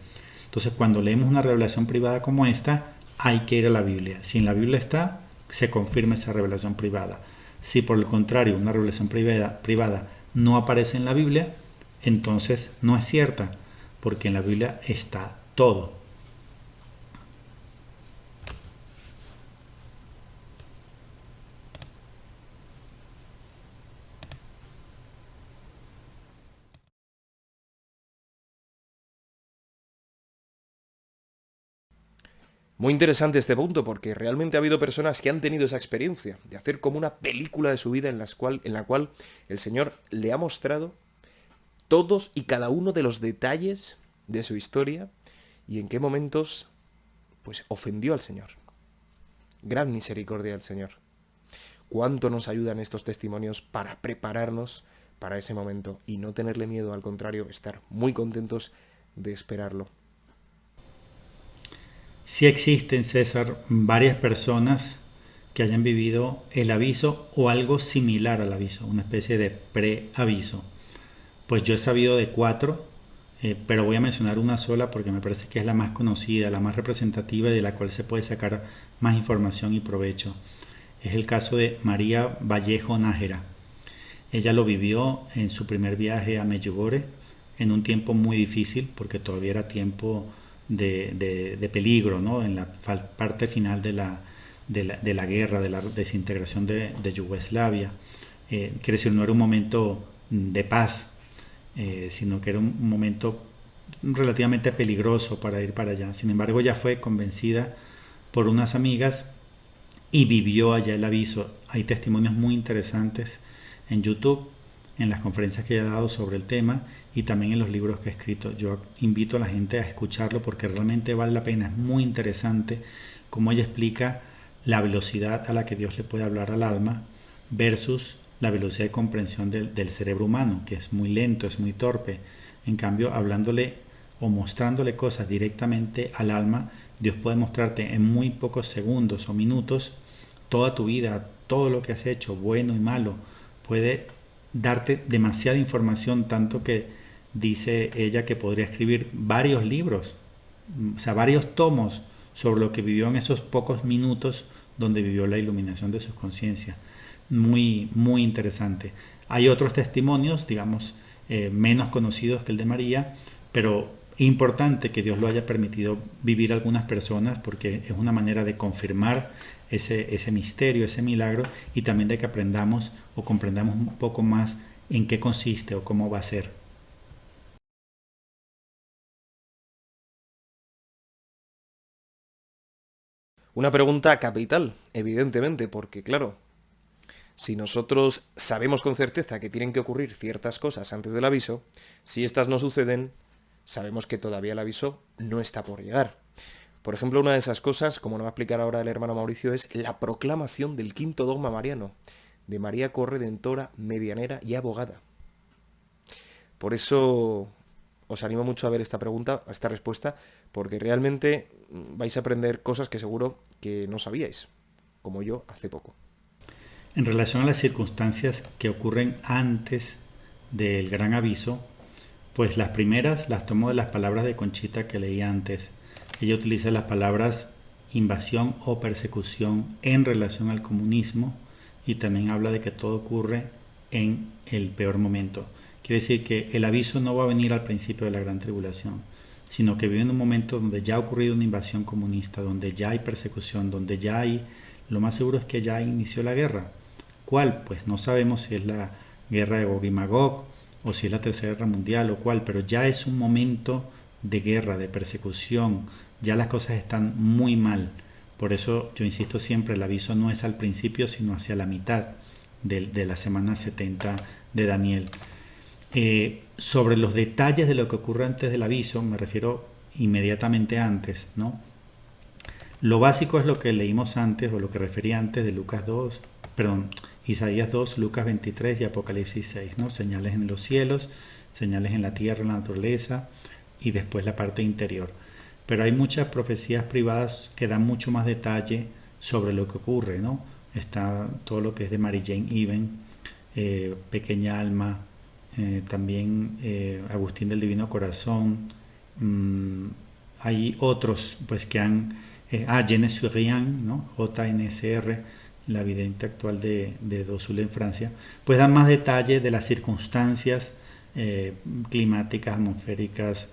Entonces, cuando leemos una revelación privada como esta, hay que ir a la Biblia. Si en la Biblia está, se confirma esa revelación privada. Si por el contrario una revelación privada no aparece en la Biblia, entonces no es cierta, porque en la Biblia está todo. Muy interesante este punto, porque realmente ha habido personas que han tenido esa experiencia de hacer como una película de su vida en la cual el Señor le ha mostrado todos y cada uno de los detalles de su historia y en qué momentos pues ofendió al Señor. Gran misericordia del Señor. Cuánto nos ayudan estos testimonios para prepararnos para ese momento y no tenerle miedo, al contrario, estar muy contentos de esperarlo. Sí existen, César, varias personas que hayan vivido el aviso o algo similar al aviso, una especie de preaviso. Pues yo he sabido de 4, pero voy a mencionar una sola porque me parece que es la más conocida, la más representativa y de la cual se puede sacar más información y provecho. Es el caso de María Vallejo Nájera. Ella lo vivió en su primer viaje a Medjugorje en un tiempo muy difícil porque todavía era tiempo de peligro, ¿no? En la parte final de la guerra, de la desintegración de Yugoslavia. Quiere decir, no era un momento de paz, sino que era un momento relativamente peligroso para ir para allá. Sin embargo, ella fue convencida por unas amigas y vivió allá el aviso. Hay testimonios muy interesantes en YouTube, en las conferencias que ella ha dado sobre el tema y también en los libros que ha escrito. Yo invito a la gente a escucharlo porque realmente vale la pena. Es muy interesante cómo ella explica la velocidad a la que Dios le puede hablar al alma versus la velocidad de comprensión del cerebro humano, que es muy lento, es muy torpe. En cambio, hablándole o mostrándole cosas directamente al alma, Dios puede mostrarte en muy pocos segundos o minutos toda tu vida, todo lo que has hecho, bueno y malo. Puede darte demasiada información, tanto que dice ella que podría escribir varios libros, o sea, varios tomos sobre lo que vivió en esos pocos minutos donde vivió la iluminación de su conciencia. Muy, muy interesante. Hay otros testimonios, digamos, menos conocidos que el de María, pero importante que Dios lo haya permitido vivir a algunas personas porque es una manera de confirmar ese misterio, ese milagro, y también de que aprendamos o comprendamos un poco más en qué consiste o cómo va a ser. Una pregunta capital, evidentemente, porque claro, si nosotros sabemos con certeza que tienen que ocurrir ciertas cosas antes del aviso, si estas no suceden, sabemos que todavía el aviso no está por llegar. Por ejemplo, una de esas cosas, como nos va a explicar ahora el hermano Mauricio, es la proclamación del quinto dogma mariano, de María corredentora, medianera y abogada. Por eso os animo mucho a ver esta pregunta, a esta respuesta, porque realmente vais a aprender cosas que seguro que no sabíais, como yo hace poco. En relación a las circunstancias que ocurren antes del gran aviso, pues las primeras las tomo de las palabras de Conchita que leí antes. Ella utiliza las palabras invasión o persecución en relación al comunismo y también habla de que todo ocurre en el peor momento. Quiere decir que el aviso no va a venir al principio de la gran tribulación, sino que vive en un momento donde ya ha ocurrido una invasión comunista, donde ya hay persecución, donde ya hay, lo más seguro es que ya inició la guerra. ¿Cuál? Pues no sabemos si es la guerra de Gog y Magog, o si es la Tercera Guerra Mundial o cuál, pero ya es un momento de guerra, de persecución, ya las cosas están muy mal. Por eso yo insisto siempre, el aviso no es al principio, sino hacia la mitad de la semana 70 de Daniel. Sobre los detalles de lo que ocurre antes del aviso, me refiero inmediatamente antes, ¿no? Lo básico es lo que leímos antes, o lo que refería antes de Isaías 2, Lucas 23 y Apocalipsis 6, ¿no? Señales en los cielos, señales en la tierra, en la naturaleza, y después la parte interior. Pero hay muchas profecías privadas que dan mucho más detalle sobre lo que ocurre, ¿no? Está todo lo que es de Mary Jane Even, Pequeña Alma, también Agustín del Divino Corazón. Hay otros pues que han Jeanne Surian, ¿no? JNSR, la vidente actual de Dosul en Francia, pues dan más detalle de las circunstancias climáticas, atmosféricas,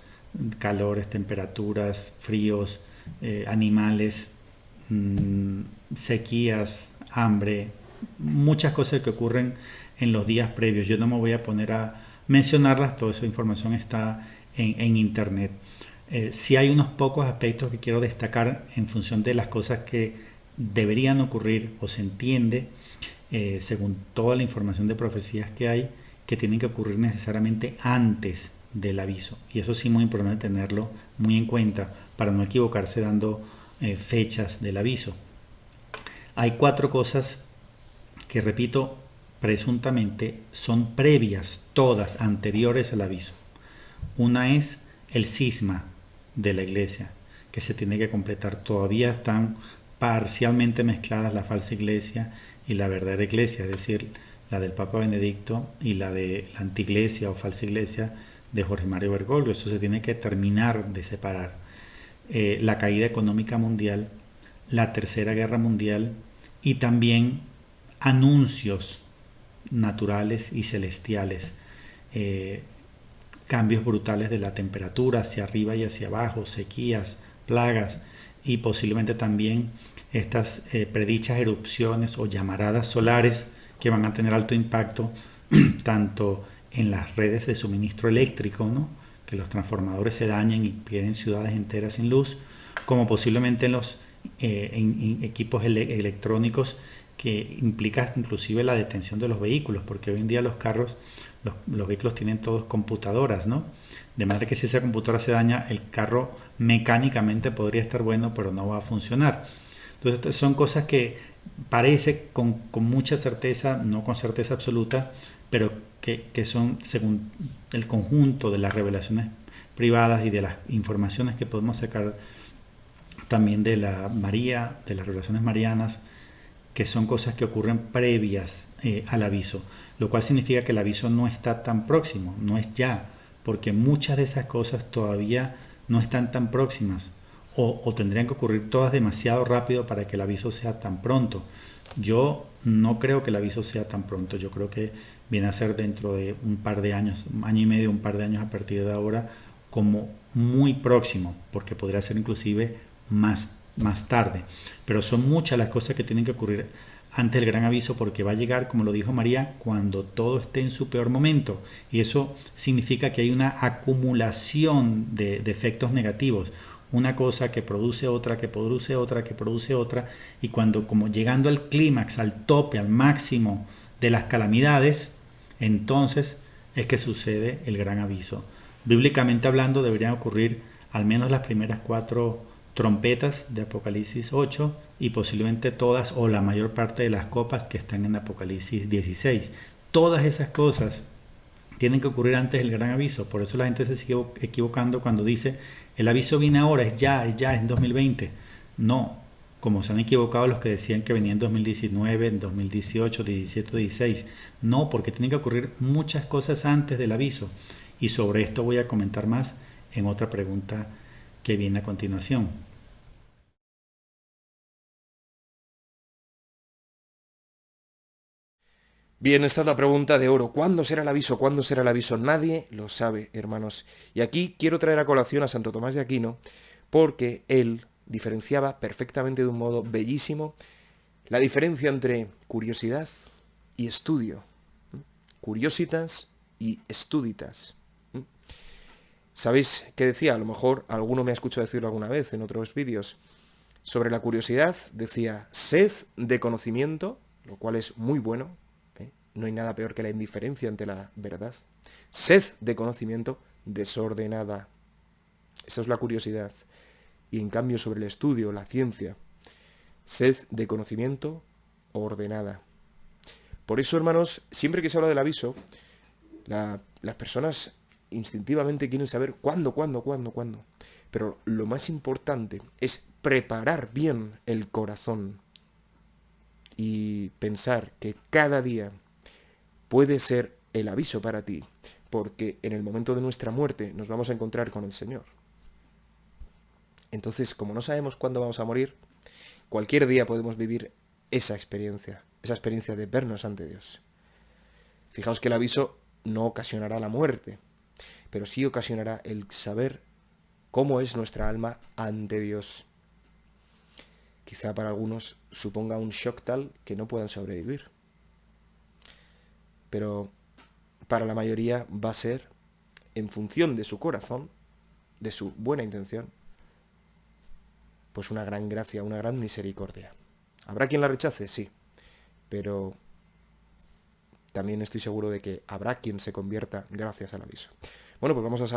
calores, temperaturas, fríos, animales, sequías, hambre, muchas cosas que ocurren en los días previos. Yo no me voy a poner a mencionarlas, toda esa información está en internet. Sí hay unos pocos aspectos que quiero destacar en función de las cosas que deberían ocurrir o se entiende, según toda la información de profecías que hay, que tienen que ocurrir necesariamente antes del aviso. Y eso sí muy importante tenerlo muy en cuenta para no equivocarse dando fechas del aviso. Hay 4 cosas que, repito, presuntamente son previas, todas anteriores al aviso. Una es el cisma de la iglesia, que se tiene que completar. Todavía están parcialmente mezcladas la falsa iglesia y la verdadera iglesia, es decir, la del Papa Benedicto y la de la antiglesia o falsa iglesia de Jorge Mario Bergoglio. Eso se tiene que terminar de separar. La caída económica mundial, la Tercera Guerra Mundial y también anuncios naturales y celestiales, cambios brutales de la temperatura hacia arriba y hacia abajo, sequías, plagas y posiblemente también estas predichas erupciones o llamaradas solares que van a tener alto impacto tanto en las redes de suministro eléctrico, ¿no? Que los transformadores se dañen y queden ciudades enteras sin luz, como posiblemente en los en equipos electrónicos, que implica inclusive la detención de los vehículos, porque hoy en día los carros, los vehículos tienen todos computadoras, ¿no? De manera que si esa computadora se daña, el carro mecánicamente podría estar bueno, pero no va a funcionar. Entonces son cosas que parece con mucha certeza, no con certeza absoluta, pero que son según el conjunto de las revelaciones privadas y de las informaciones que podemos sacar también de la María, de las revelaciones marianas, que son cosas que ocurren previas al aviso, lo cual significa que el aviso no está tan próximo, no es ya, porque muchas de esas cosas todavía no están tan próximas, o tendrían que ocurrir todas demasiado rápido para que el aviso sea tan pronto. Yo no creo que el aviso sea tan pronto, yo creo que viene a ser dentro de un par de años, un año y medio, un par de años a partir de ahora, como muy próximo, porque podría ser inclusive más tarde. Pero son muchas las cosas que tienen que ocurrir antes del gran aviso, porque va a llegar, como lo dijo María, cuando todo esté en su peor momento. Y eso significa que hay una acumulación de efectos negativos. Una cosa que produce otra, que produce otra, que produce otra. Y cuando, como llegando al clímax, al tope, al máximo de las calamidades, entonces es que sucede el gran aviso. Bíblicamente hablando, deberían ocurrir al menos las primeras 4 trompetas de Apocalipsis 8 y posiblemente todas o la mayor parte de las copas que están en Apocalipsis 16. Todas esas cosas tienen que ocurrir antes del gran aviso. Por eso la gente se sigue equivocando cuando dice el aviso viene ahora, es ya, en 2020. No, como se han equivocado los que decían que venía en 2019, en 2018, 17, 16. No, porque tienen que ocurrir muchas cosas antes del aviso. Y sobre esto voy a comentar más en otra pregunta que viene a continuación. Bien, esta es la pregunta de oro. ¿Cuándo será el aviso? ¿Cuándo será el aviso? Nadie lo sabe, hermanos. Y aquí quiero traer a colación a Santo Tomás de Aquino, porque él diferenciaba perfectamente de un modo bellísimo la diferencia entre curiosidad y estudio. Curiositas y estuditas. ¿Sabéis qué decía? A lo mejor alguno me ha escuchado decirlo alguna vez en otros vídeos. Sobre la curiosidad decía, sed de conocimiento, lo cual es muy bueno, ¿eh? No hay nada peor que la indiferencia ante la verdad. Sed de conocimiento desordenada. Esa es la curiosidad. Y en cambio sobre el estudio, la ciencia, sed de conocimiento ordenada. Por eso, hermanos, siempre que se habla del aviso, las personas instintivamente quieren saber cuándo. Pero lo más importante es preparar bien el corazón y pensar que cada día puede ser el aviso para ti, porque en el momento de nuestra muerte nos vamos a encontrar con el Señor. Entonces, como no sabemos cuándo vamos a morir, cualquier día podemos vivir esa experiencia de vernos ante Dios. Fijaos que el aviso no ocasionará la muerte, pero sí ocasionará el saber cómo es nuestra alma ante Dios. Quizá para algunos suponga un shock tal que no puedan sobrevivir. Pero para la mayoría va a ser en función de su corazón, de su buena intención, pues una gran gracia, una gran misericordia. ¿Habrá quien la rechace? Sí. Pero también estoy seguro de que habrá quien se convierta gracias al aviso. Bueno, pues vamos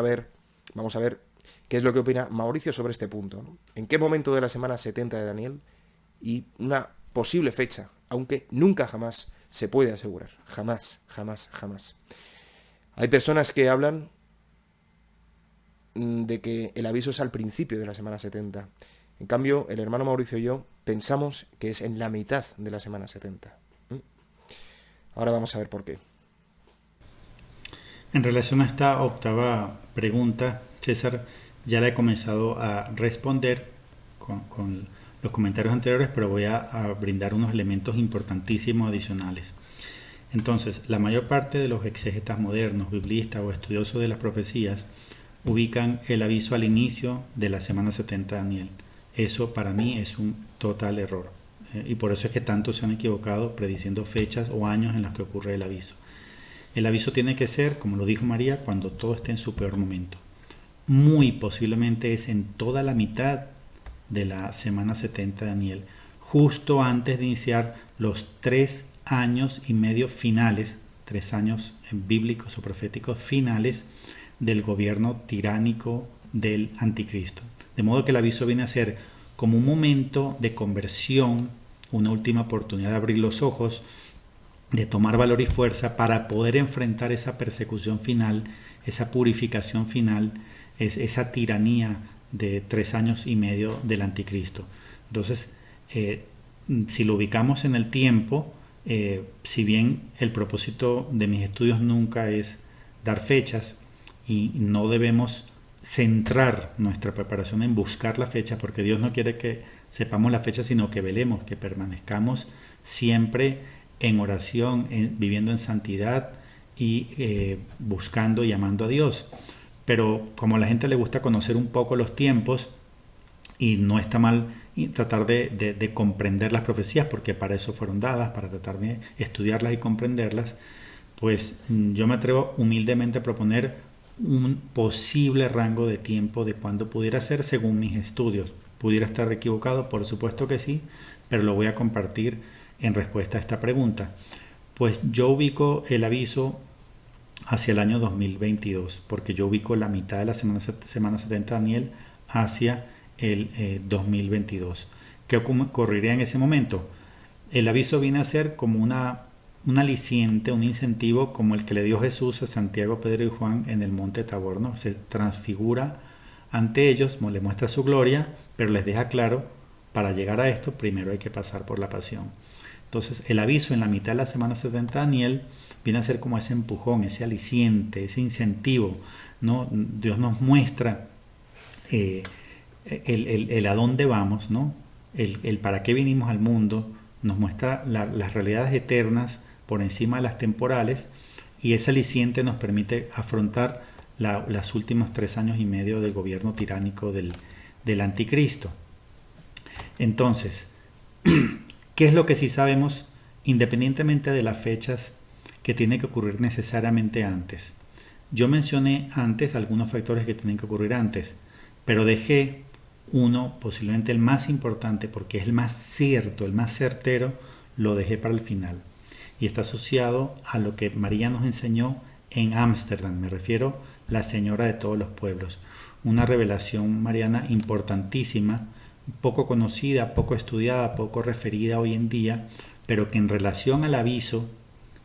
a ver qué es lo que opina Mauricio sobre este punto, ¿no? ¿En qué momento de la semana 70 de Daniel? Y una posible fecha, aunque nunca jamás se puede asegurar. Jamás. Hay personas que hablan de que el aviso es al principio de la semana 70. En cambio, el hermano Mauricio y yo pensamos que es en la mitad de la semana 70. Ahora vamos a ver por qué. En relación a esta octava pregunta, César, ya la he comenzado a responder con los comentarios anteriores, pero voy a brindar unos elementos importantísimos adicionales. Entonces, la mayor parte de los exégetas modernos, biblistas o estudiosos de las profecías ubican el aviso al inicio de la semana 70 de Daniel. Eso para mí es un total error. Y por eso es que tantos se han equivocado prediciendo fechas o años en los que ocurre el aviso. El aviso tiene que ser, como lo dijo María, cuando todo esté en su peor momento. Muy posiblemente es en toda la mitad de la semana 70 de Daniel, justo antes de iniciar los 3 años y medio finales, 3 años bíblicos o proféticos finales del gobierno tiránico del anticristo. De modo que el aviso viene a ser como un momento de conversión, una última oportunidad de abrir los ojos, de tomar valor y fuerza para poder enfrentar esa persecución final, esa purificación final, esa tiranía de 3 años y medio del anticristo. Entonces, si lo ubicamos en el tiempo, si bien el propósito de mis estudios nunca es dar fechas y no debemos centrar nuestra preparación en buscar la fecha, porque Dios no quiere que sepamos la fecha, sino que velemos, que permanezcamos siempre en oración, viviendo en santidad y buscando y amando a Dios. Pero como a la gente le gusta conocer un poco los tiempos, y no está mal tratar de comprender las profecías, porque para eso fueron dadas, para tratar de estudiarlas y comprenderlas, pues yo me atrevo humildemente a proponer un posible rango de tiempo de cuándo pudiera ser según mis estudios. ¿Pudiera estar equivocado? Por supuesto que sí, pero lo voy a compartir en respuesta a esta pregunta. Pues yo ubico el aviso hacia el año 2022, porque yo ubico la mitad de la semana 70 de Daniel hacia el 2022. ¿Qué ocurriría en ese momento? El aviso viene a ser como un aliciente, un incentivo como el que le dio Jesús a Santiago, Pedro y Juan en el monte Tabor, ¿no? Se transfigura ante ellos, le muestra su gloria, pero les deja claro, para llegar a esto primero hay que pasar por la pasión. Entonces el aviso en la mitad de la semana 70 de Daniel viene a ser como ese empujón, ese aliciente, ese incentivo, ¿no? Dios nos muestra el a dónde vamos, ¿no? El para qué vinimos al mundo, nos muestra las realidades eternas por encima de las temporales, y ese aliciente nos permite afrontar los últimos 3 años y medio del gobierno tiránico del anticristo. Entonces, ¿qué es lo que sí sabemos, independientemente de las fechas que tiene que ocurrir necesariamente antes. Yo mencioné antes algunos factores que tienen que ocurrir antes, pero dejé uno, posiblemente el más importante, porque es el más cierto, el más certero, lo dejé para el final. Y está asociado a lo que María nos enseñó en Ámsterdam, me refiero la Señora de todos los pueblos. Una revelación mariana importantísima, poco conocida, poco estudiada, poco referida hoy en día, pero que en relación al aviso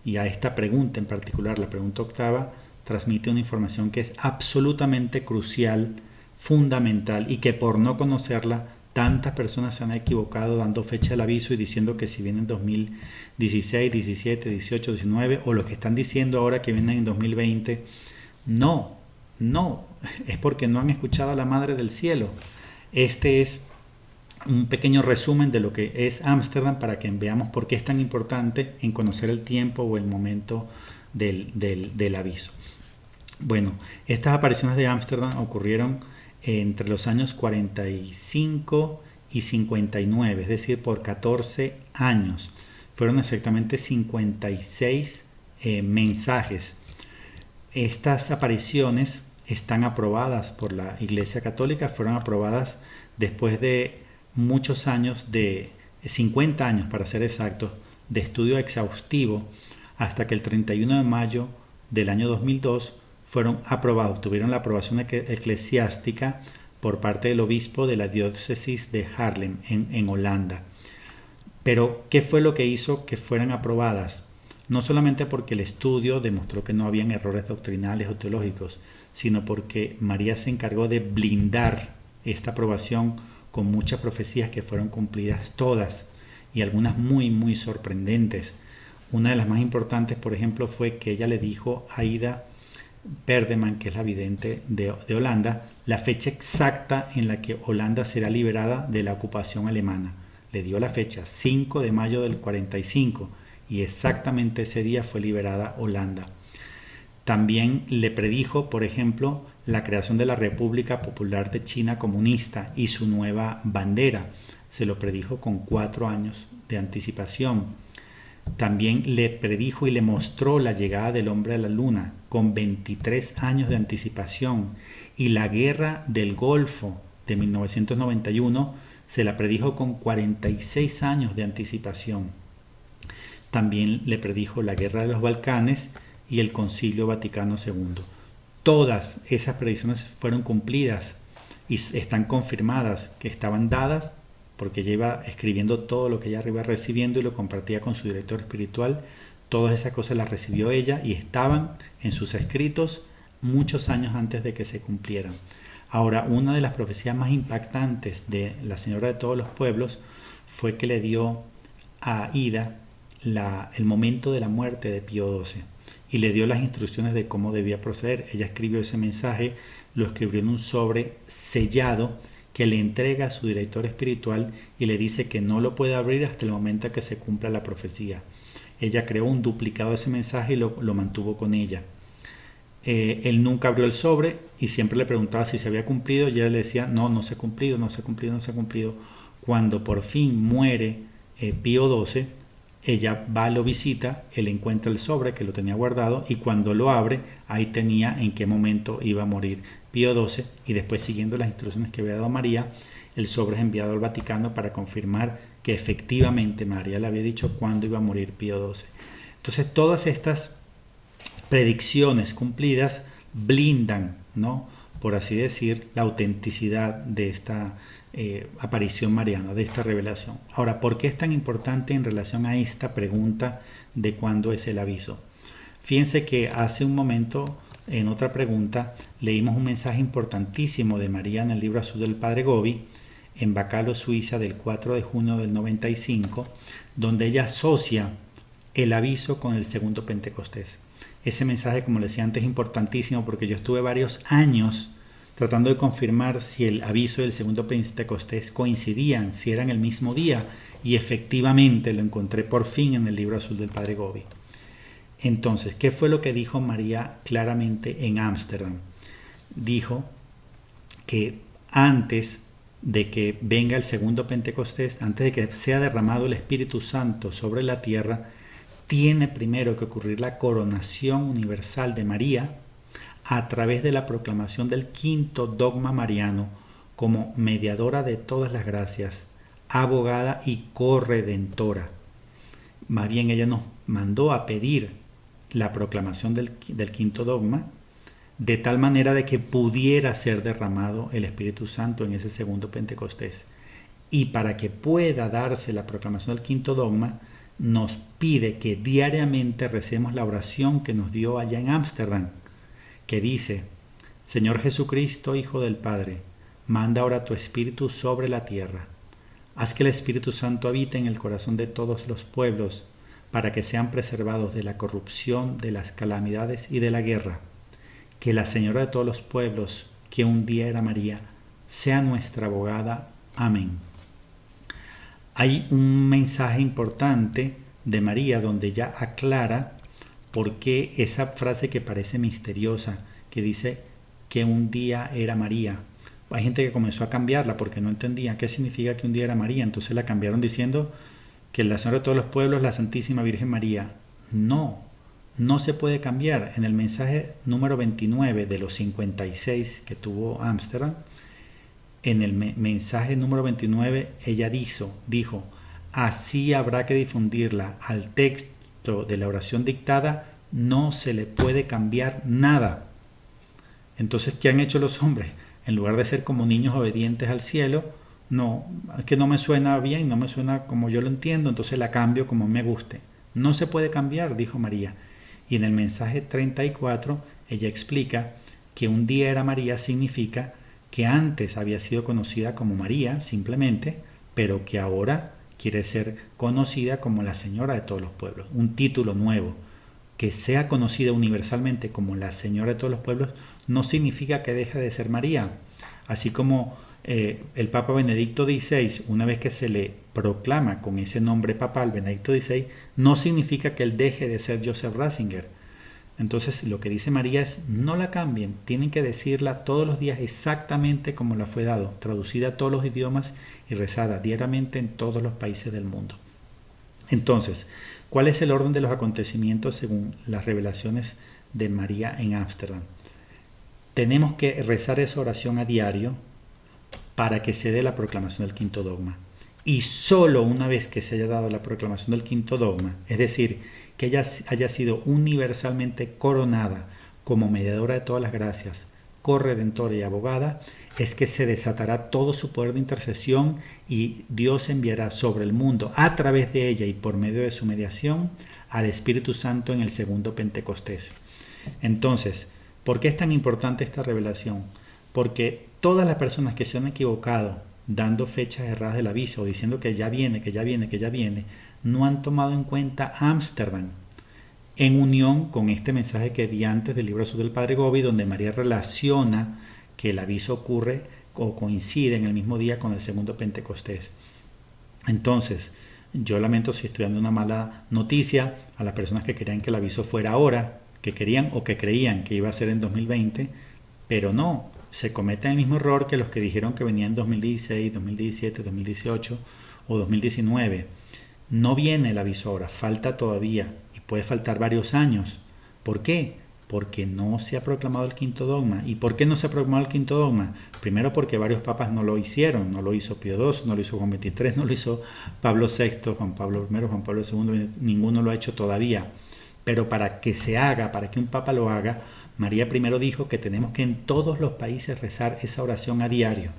y a esta pregunta en particular, la pregunta octava, transmite una información que es absolutamente crucial, fundamental, y que por no conocerla tantas personas se han equivocado dando fecha del aviso y diciendo que si viene en 2016, 17, 18, 19 o lo que están diciendo ahora que vienen en 2020. No, es porque no han escuchado a la Madre del Cielo. Este es un pequeño resumen de lo que es Ámsterdam para que veamos por qué es tan importante en conocer el tiempo o el momento del aviso. Bueno, estas apariciones de Ámsterdam ocurrieron entre los años 45 y 59, es decir, por 14 años. Fueron exactamente 56 mensajes. Estas apariciones están aprobadas por la Iglesia Católica, fueron aprobadas después de muchos años, de 50 años para ser exactos, de estudio exhaustivo, hasta que el 31 de mayo del año 2002 fueron aprobados, tuvieron la aprobación eclesiástica por parte del obispo de la diócesis de Haarlem en Holanda. Pero, ¿qué fue lo que hizo que fueran aprobadas? No solamente porque el estudio demostró que no habían errores doctrinales o teológicos, sino porque María se encargó de blindar esta aprobación con muchas profecías que fueron cumplidas todas, y algunas muy sorprendentes. Una de las más importantes, por ejemplo, fue que ella le dijo a Ida Perdeman, que es la vidente de Holanda, la fecha exacta en la que Holanda será liberada de la ocupación alemana. Le dio la fecha, 5 de mayo del 45, y exactamente ese día fue liberada Holanda. También le predijo, por ejemplo, la creación de la República Popular de China Comunista y su nueva bandera. Se lo predijo con 4 años de anticipación. También le predijo y le mostró la llegada del hombre a la luna con 23 años de anticipación, y la guerra del Golfo de 1991 se la predijo con 46 años de anticipación. También le predijo la guerra de los Balcanes y el Concilio Vaticano II. Todas esas predicciones fueron cumplidas y están confirmadas, que estaban dadas porque ella iba escribiendo todo lo que ella iba recibiendo y lo compartía con su director espiritual. Todas esas cosas las recibió ella y estaban en sus escritos muchos años antes de que se cumplieran. Ahora, una de las profecías más impactantes de la Señora de todos los pueblos fue que le dio a Ida el momento de la muerte de Pío XII y le dio las instrucciones de cómo debía proceder. Ella escribió ese mensaje, lo escribió en un sobre sellado que le entrega a su director espiritual y le dice que no lo puede abrir hasta el momento en que se cumpla la profecía. Ella creó un duplicado de ese mensaje y lo mantuvo con ella. Él nunca abrió el sobre y siempre le preguntaba si se había cumplido, y ella le decía no se ha cumplido, no se ha cumplido, no se ha cumplido. Cuando por fin muere Pío XII, ella va, lo visita, él encuentra el sobre que lo tenía guardado, y cuando lo abre, ahí tenía en qué momento iba a morir Pío XII, y después, siguiendo las instrucciones que había dado María, el sobre es enviado al Vaticano para confirmar que efectivamente María le había dicho cuándo iba a morir Pío XII. Entonces, todas estas predicciones cumplidas blindan, ¿no?, por así decir, la autenticidad de esta aparición mariana, de esta revelación. Ahora, ¿por qué es tan importante en relación a esta pregunta de cuándo es el aviso? Fíjense que hace un momento, en otra pregunta, leímos un mensaje importantísimo de María en el libro azul del Padre Gobi, en Bacalo, Suiza, del 4 de junio del 95, donde ella asocia el aviso con el segundo Pentecostés. Ese mensaje, como les decía antes, es importantísimo porque yo estuve varios años tratando de confirmar si el aviso y el segundo Pentecostés coincidían, si eran el mismo día, y efectivamente lo encontré por fin en el libro azul del Padre Gobi. Entonces, ¿qué fue lo que dijo María claramente en Ámsterdam? Dijo que antes de que venga el segundo Pentecostés, antes de que sea derramado el Espíritu Santo sobre la tierra, tiene primero que ocurrir la coronación universal de María a través de la proclamación del quinto dogma mariano como mediadora de todas las gracias, abogada y corredentora. Más bien ella nos mandó a pedir la proclamación del quinto dogma, de tal manera de que pudiera ser derramado el Espíritu Santo en ese segundo Pentecostés. Y para que pueda darse la proclamación del quinto dogma, nos pide que diariamente recemos la oración que nos dio allá en Ámsterdam, que dice: Señor Jesucristo, Hijo del Padre, manda ahora tu Espíritu sobre la tierra. Haz que el Espíritu Santo habite en el corazón de todos los pueblos, para que sean preservados de la corrupción, de las calamidades y de la guerra. Que la Señora de todos los pueblos, que un día era María, sea nuestra abogada. Amén. Hay un mensaje importante de María donde ella aclara por qué esa frase que parece misteriosa, que dice que un día era María. Hay gente que comenzó a cambiarla porque no entendía qué significa que un día era María, entonces la cambiaron diciendo que la Señora de todos los pueblos, la Santísima Virgen María. No se puede cambiar. En el mensaje número 29 de los 56 que tuvo Ámsterdam, en el mensaje número 29 ella dijo, así habrá que difundirla. Al texto de la oración dictada no se le puede cambiar nada. Entonces, ¿qué han hecho los hombres? En lugar de ser como niños obedientes al cielo, no, es que no me suena bien, no me suena como yo lo entiendo, entonces la cambio como me guste. No se puede cambiar, dijo María. Y en el mensaje 34 ella explica que un día era María significa que antes había sido conocida como María simplemente, pero que ahora quiere ser conocida como la Señora de todos los pueblos, un título nuevo. Que sea conocida universalmente como la Señora de todos los pueblos no significa que deje de ser María. Así como el Papa Benedicto XVI, una vez que se le proclama con ese nombre papal, Benedicto XVI, no significa que él deje de ser Joseph Ratzinger. Entonces lo que dice María es, no la cambien, tienen que decirla todos los días exactamente como la fue dado, traducida a todos los idiomas y rezada diariamente en todos los países del mundo. Entonces, ¿cuál es el orden de los acontecimientos según las revelaciones de María en Ámsterdam? Tenemos que rezar esa oración a diario para que se dé la proclamación del quinto dogma. Y solo una vez que se haya dado la proclamación del quinto dogma, es decir, que ella haya sido universalmente coronada como mediadora de todas las gracias, corredentora y abogada, es que se desatará todo su poder de intercesión y Dios enviará sobre el mundo, a través de ella y por medio de su mediación, al Espíritu Santo en el segundo Pentecostés. Entonces, ¿por qué es tan importante esta revelación? Porque todas las personas que se han equivocado dando fechas erradas del aviso, diciendo que ya viene, no han tomado en cuenta Ámsterdam, en unión con este mensaje que di antes del libro azul del Padre Gobi, donde María relaciona que el aviso ocurre o coincide en el mismo día con el segundo Pentecostés. Entonces, yo lamento si estoy dando una mala noticia a las personas que querían que el aviso fuera ahora, que querían o que creían que iba a ser en 2020, pero no, se comete el mismo error que los que dijeron que venía en 2016, 2017, 2018 o 2019. No viene el aviso ahora, falta todavía y puede faltar varios años. ¿Por qué? Porque no se ha proclamado el quinto dogma. ¿Y por qué no se ha proclamado el quinto dogma? Primero porque varios papas no lo hicieron, no lo hizo Pío II, no lo hizo Juan XXIII, no lo hizo Pablo VI, Juan Pablo I, Juan Pablo II, ninguno lo ha hecho todavía. Pero para que se haga, para que un papa lo haga, María primero dijo que tenemos que en todos los países rezar esa oración a diario.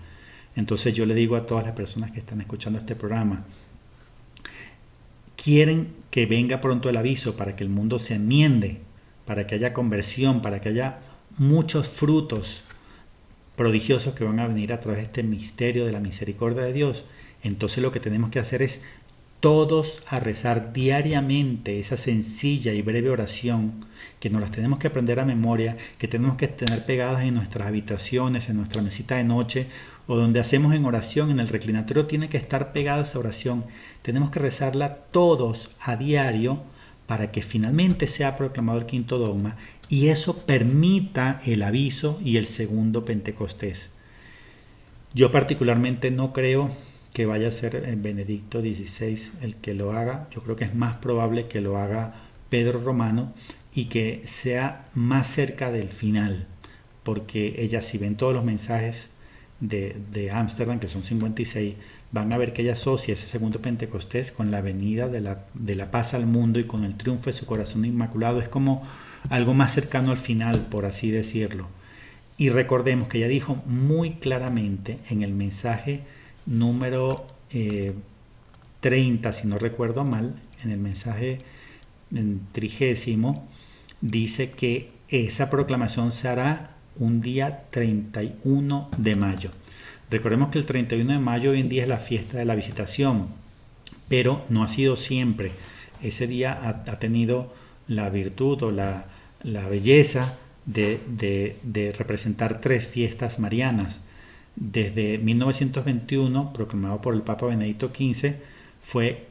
Entonces yo le digo a todas las personas que están escuchando este programa, quieren que venga pronto el aviso para que el mundo se enmiende, para que haya conversión, para que haya muchos frutos prodigiosos que van a venir a través de este misterio de la misericordia de Dios. Entonces lo que tenemos que hacer es todos a rezar diariamente esa sencilla y breve oración que nos las tenemos que aprender a memoria, que tenemos que tener pegadas en nuestras habitaciones, en nuestra mesita de noche o donde hacemos en oración, en el reclinatorio tiene que estar pegada esa oración. Tenemos que rezarla todos a diario para que finalmente sea proclamado el quinto dogma y eso permita el aviso y el segundo Pentecostés. Yo particularmente no creo que vaya a ser Benedicto XVI el que lo haga. Yo creo que es más probable que lo haga Pedro Romano y que sea más cerca del final, porque ella, si ven todos los mensajes de Ámsterdam, que son 56, van a ver que ella asocia ese segundo Pentecostés con la venida de la paz al mundo y con el triunfo de su corazón inmaculado. Es como algo más cercano al final, por así decirlo. Y recordemos que ella dijo muy claramente en el mensaje número 30, si no recuerdo mal, en el mensaje 30, dice que esa proclamación se hará un día 31 de mayo. Recordemos que el 31 de mayo hoy en día es la fiesta de la Visitación, pero no ha sido siempre. Ese día ha tenido la virtud o la belleza de representar 3 fiestas marianas. Desde 1921, proclamado por el Papa Benedicto XV, fue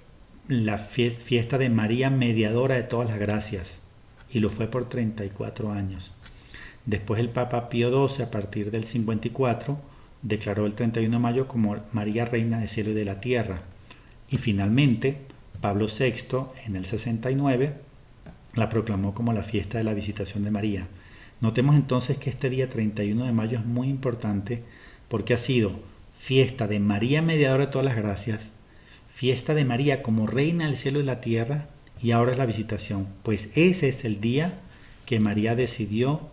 la fiesta de María Mediadora de todas las gracias, y lo fue por 34 años. Después el Papa Pío XII, a partir del 54, declaró el 31 de mayo como María Reina del Cielo y de la Tierra. Y finalmente, Pablo VI, en el 69, la proclamó como la fiesta de la Visitación de María. Notemos entonces que este día 31 de mayo es muy importante porque ha sido fiesta de María Mediadora de todas las gracias, fiesta de María como Reina del Cielo y la Tierra, y ahora es la Visitación. Pues ese es el día que María decidió,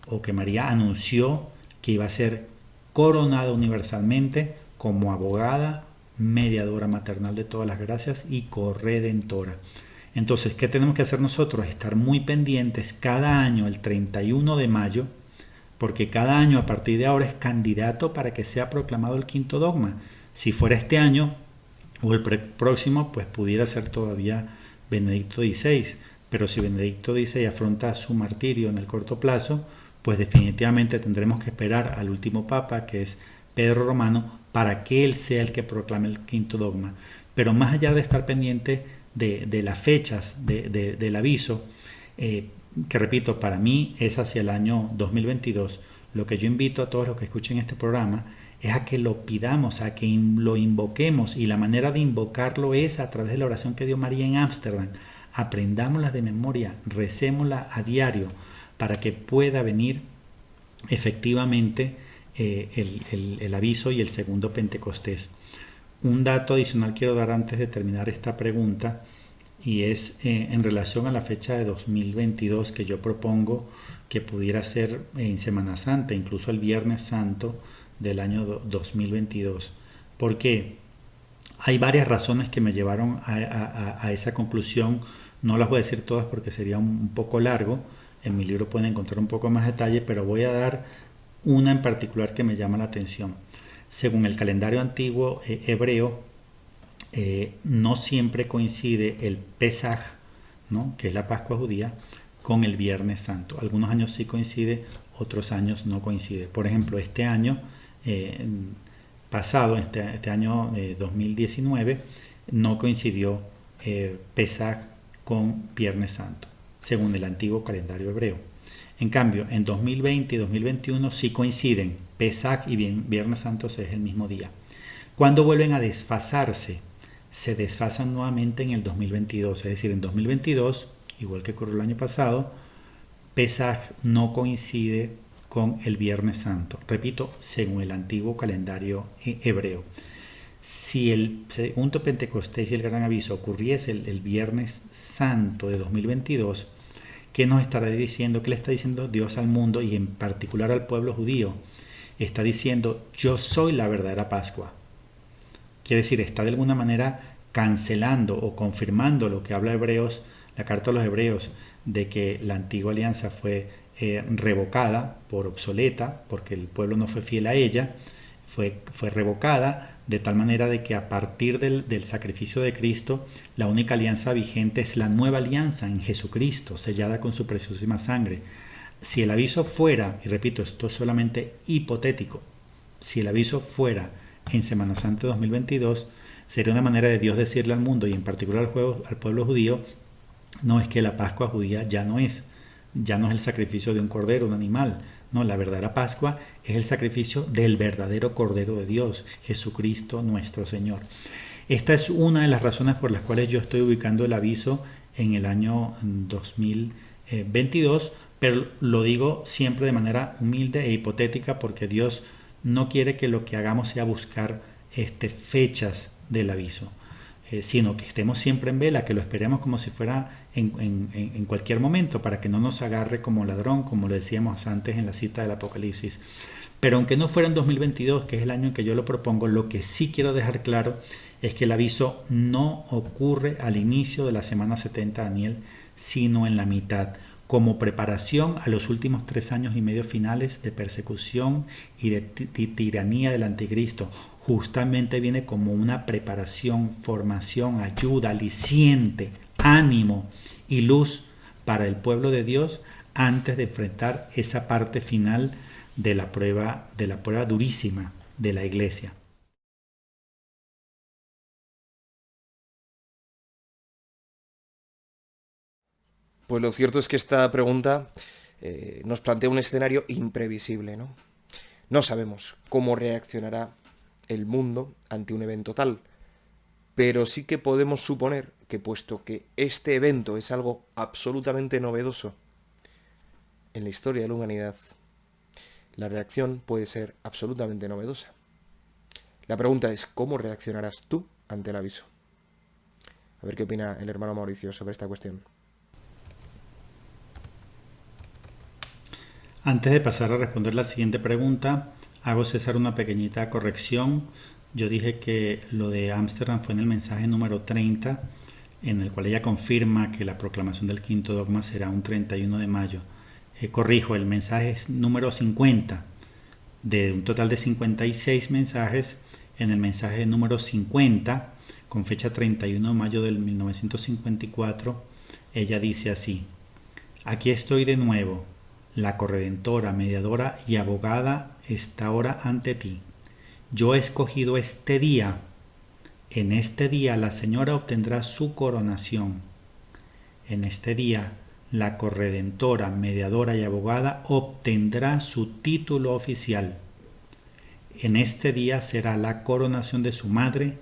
o que María anunció, que iba a ser coronada universalmente como abogada, mediadora maternal de todas las gracias y corredentora. Entonces, ¿qué tenemos que hacer nosotros? Estar muy pendientes cada año, el 31 de mayo, porque cada año a partir de ahora es candidato para que sea proclamado el quinto dogma. Si fuera este año o el próximo, pues pudiera ser todavía Benedicto XVI, pero si Benedicto XVI afronta su martirio en el corto plazo, pues definitivamente tendremos que esperar al último papa, que es Pedro Romano, para que él sea el que proclame el quinto dogma. Pero más allá de estar pendiente de las fechas del aviso, que repito, para mí es hacia el año 2022, lo que yo invito a todos los que escuchen este programa es a que lo pidamos, a que lo invoquemos, y la manera de invocarlo es a través de la oración que dio María en Ámsterdam. Aprendámosla de memoria, recémosla a diario, para que pueda venir efectivamente el aviso y el segundo Pentecostés. Un dato adicional quiero dar antes de terminar esta pregunta, y es en relación a la fecha de 2022, que yo propongo que pudiera ser en Semana Santa, incluso el Viernes Santo del año 2022. ¿Por qué? Hay varias razones que me llevaron a esa conclusión. No las voy a decir todas porque sería un poco largo. En mi libro pueden encontrar un poco más detalle, pero voy a dar una en particular que me llama la atención. Según el calendario antiguo hebreo, no siempre coincide el Pesaj, ¿no?, que es la Pascua judía, con el Viernes Santo. Algunos años sí coincide, otros años no coincide. Por ejemplo, este año pasado, este año 2019, no coincidió Pesaj con Viernes Santo, según el antiguo calendario hebreo. En cambio, en 2020 y 2021 sí coinciden. Pesaj y Viernes Santo es el mismo día. Cuando vuelven a desfasarse, se desfasan nuevamente en el 2022. Es decir, en 2022, igual que ocurrió el año pasado, Pesaj no coincide con el Viernes Santo. Repito, según el antiguo calendario hebreo. Si el segundo Pentecostés y el Gran Aviso ocurriese el Viernes Santo de 2022, ¿qué nos estará diciendo? ¿Qué le está diciendo Dios al mundo y en particular al pueblo judío? Está diciendo: yo soy la verdadera Pascua. Quiere decir, está de alguna manera cancelando o confirmando lo que habla Hebreos, la carta a los Hebreos, de que la antigua alianza fue revocada por obsoleta, porque el pueblo no fue fiel a ella, fue revocada de tal manera de que a partir del sacrificio de Cristo, la única alianza vigente es la nueva alianza en Jesucristo, sellada con su preciosísima sangre. Si el aviso fuera, y repito, esto es solamente hipotético, si el aviso fuera en Semana Santa 2022, sería una manera de Dios decirle al mundo, y en particular al pueblo judío: no, es que la Pascua judía ya no es el sacrificio de un cordero, un animal, No, la verdadera Pascua es el sacrificio del verdadero Cordero de Dios, Jesucristo nuestro Señor. Esta es una de las razones por las cuales yo estoy ubicando el aviso en el año 2022, pero lo digo siempre de manera humilde e hipotética porque Dios no quiere que lo que hagamos sea buscar fechas del aviso, sino que estemos siempre en vela, que lo esperemos como si fuera en cualquier momento, para que no nos agarre como ladrón, como lo decíamos antes en la cita del Apocalipsis. Pero aunque no fuera en 2022, que es el año en que yo lo propongo, lo que sí quiero dejar claro es que el aviso no ocurre al inicio de la semana 70 de Daniel, sino en la mitad, como preparación a los últimos 3 años y medio finales de persecución y de tiranía del anticristo. Justamente viene como una preparación, formación, ayuda, aliciente, ánimo y luz para el pueblo de Dios antes de enfrentar esa parte final de la prueba durísima de la iglesia. Pues lo cierto es que esta pregunta nos plantea un escenario imprevisible, ¿no? No sabemos cómo reaccionará el mundo ante un evento tal, pero sí que podemos suponer que puesto que este evento es algo absolutamente novedoso en la historia de la humanidad, la reacción puede ser absolutamente novedosa. La pregunta es, ¿cómo reaccionarás tú ante el aviso? A ver qué opina el hermano Mauricio sobre esta cuestión. Antes de pasar a responder la siguiente pregunta, hago César una pequeñita corrección. Yo dije que lo de Ámsterdam fue en el mensaje número 30, en el cual ella confirma que la proclamación del quinto dogma será un 31 de mayo. Corrijo, el mensaje es número 50. De un total de 56 mensajes, en el mensaje número 50, con fecha 31 de mayo del 1954, ella dice así: aquí estoy de nuevo, la corredentora, mediadora y abogada está ahora ante ti. Yo he escogido este día. En este día la señora obtendrá su coronación. En este día la corredentora, mediadora y abogada obtendrá su título oficial. En este día será la coronación de su madre,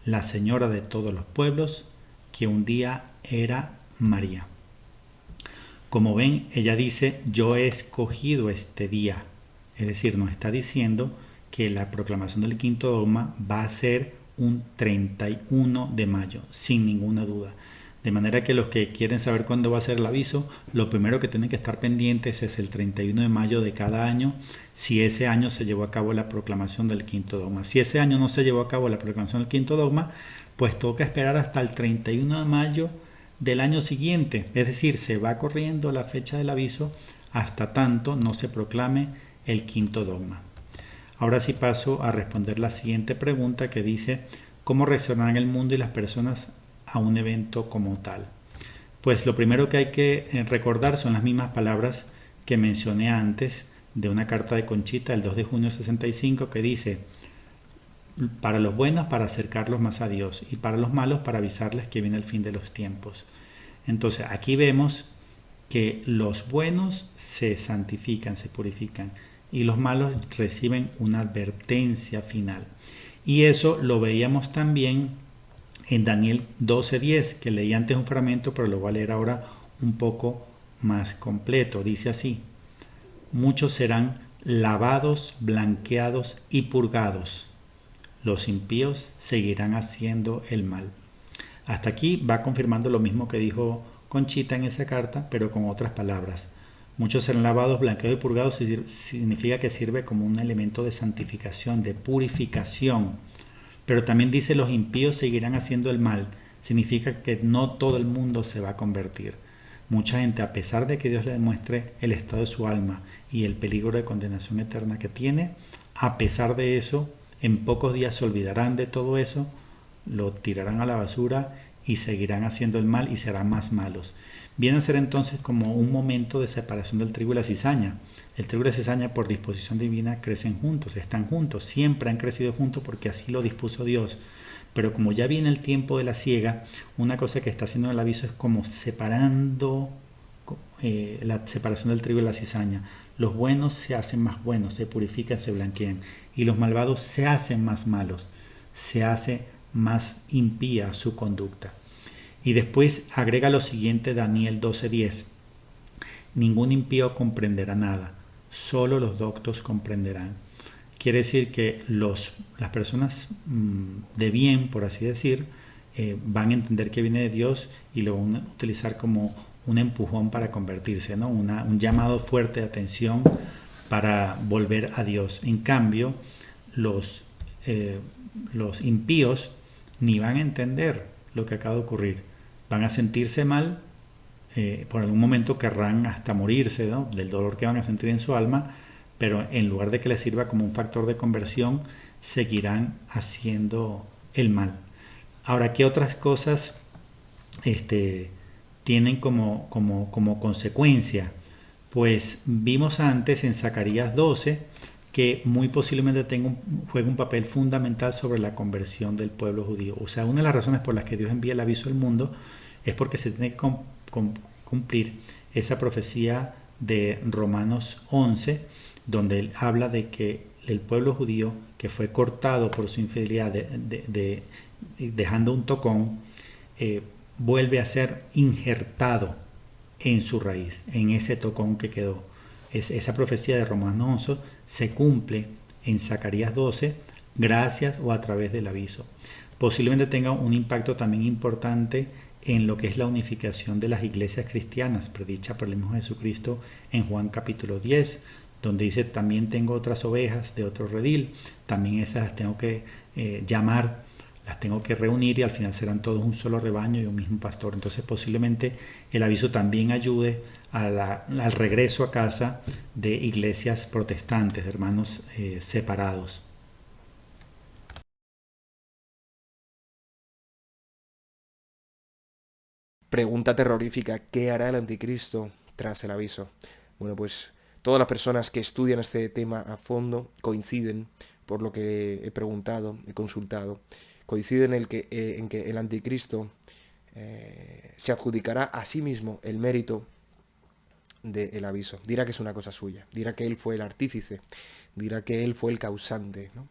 la señora de todos los pueblos, que un día era María. Como ven, ella dice, yo he escogido este día. Es decir, nos está diciendo que la proclamación del quinto dogma va a ser un 31 de mayo, sin ninguna duda. De manera que los que quieren saber cuándo va a ser el aviso, lo primero que tienen que estar pendientes es el 31 de mayo de cada año, si ese año se llevó a cabo la proclamación del quinto dogma. Si ese año no se llevó a cabo la proclamación del quinto dogma, pues toca esperar hasta el 31 de mayo del año siguiente, es decir, se va corriendo la fecha del aviso hasta tanto no se proclame el quinto dogma. Ahora sí paso a responder la siguiente pregunta que dice, ¿cómo reaccionarán el mundo y las personas a un evento como tal? Pues lo primero que hay que recordar son las mismas palabras que mencioné antes de una carta de Conchita el 2 de junio de 65 que dice, para los buenos para acercarlos más a Dios y para los malos para avisarles que viene el fin de los tiempos. Entonces aquí vemos que los buenos se santifican, se purifican y los malos reciben una advertencia final. Y eso lo veíamos también en Daniel 12:10, que leí antes un fragmento, pero lo voy a leer ahora un poco más completo. Dice así, muchos serán lavados, blanqueados y purgados. Los impíos seguirán haciendo el mal. Hasta aquí va confirmando lo mismo que dijo Conchita en esa carta, pero con otras palabras. Muchos serán lavados, blanqueados y purgados significa que sirve como un elemento de santificación, de purificación. Pero también dice los impíos seguirán haciendo el mal. Significa que no todo el mundo se va a convertir. Mucha gente, a pesar de que Dios le demuestre el estado de su alma y el peligro de condenación eterna que tiene, a pesar de eso, en pocos días se olvidarán de todo eso, lo tirarán a la basura y seguirán haciendo el mal y serán más malos. Viene a ser entonces como un momento de separación del trigo y la cizaña. El trigo y la cizaña por disposición divina crecen juntos, están juntos, siempre han crecido juntos porque así lo dispuso Dios. Pero como ya viene el tiempo de la siega, una cosa que está haciendo el aviso es como separando la separación del trigo y la cizaña. Los buenos se hacen más buenos, se purifican, se blanquean, y los malvados se hacen más malos, se hace más impía su conducta. Y después agrega lo siguiente Daniel 12:10: ningún impío comprenderá nada, solo los doctos comprenderán. Quiere decir que las personas de bien, por así decir, van a entender que viene de Dios y lo van a utilizar como un empujón para convertirse, ¿no? Un llamado fuerte de atención para volver a Dios. En cambio, los impíos ni van a entender lo que acaba de ocurrir. Van a sentirse mal, por algún momento querrán hasta morirse, ¿no?, del dolor que van a sentir en su alma, pero en lugar de que les sirva como un factor de conversión, seguirán haciendo el mal. Ahora, ¿qué otras cosas tienen como consecuencia? Pues vimos antes en Zacarías 12 que muy posiblemente juegue un papel fundamental sobre la conversión del pueblo judío. O sea, una de las razones por las que Dios envía el aviso al mundo es porque se tiene que cumplir esa profecía de Romanos 11, donde él habla de que el pueblo judío que fue cortado por su infidelidad dejando un tocón, vuelve a ser injertado en su raíz, en ese tocón que quedó. Esa profecía de Romanos 11 se cumple en Zacarías 12 gracias o a través del aviso. Posiblemente tenga un impacto también importante en lo que es la unificación de las iglesias cristianas, predicha por el mismo Jesucristo en Juan capítulo 10, donde dice: también tengo otras ovejas de otro redil, también esas las tengo que llamar, las tengo que reunir, y al final serán todos un solo rebaño y un mismo pastor. Entonces posiblemente el aviso también ayude al regreso a casa de iglesias protestantes, de hermanos separados. Pregunta terrorífica: ¿qué hará el anticristo tras el aviso? Bueno, pues todas las personas que estudian este tema a fondo coinciden, por lo que he preguntado, he consultado, coinciden en que el anticristo se adjudicará a sí mismo el mérito del aviso. Dirá que es una cosa suya, dirá que él fue el artífice, dirá que él fue el causante, ¿no?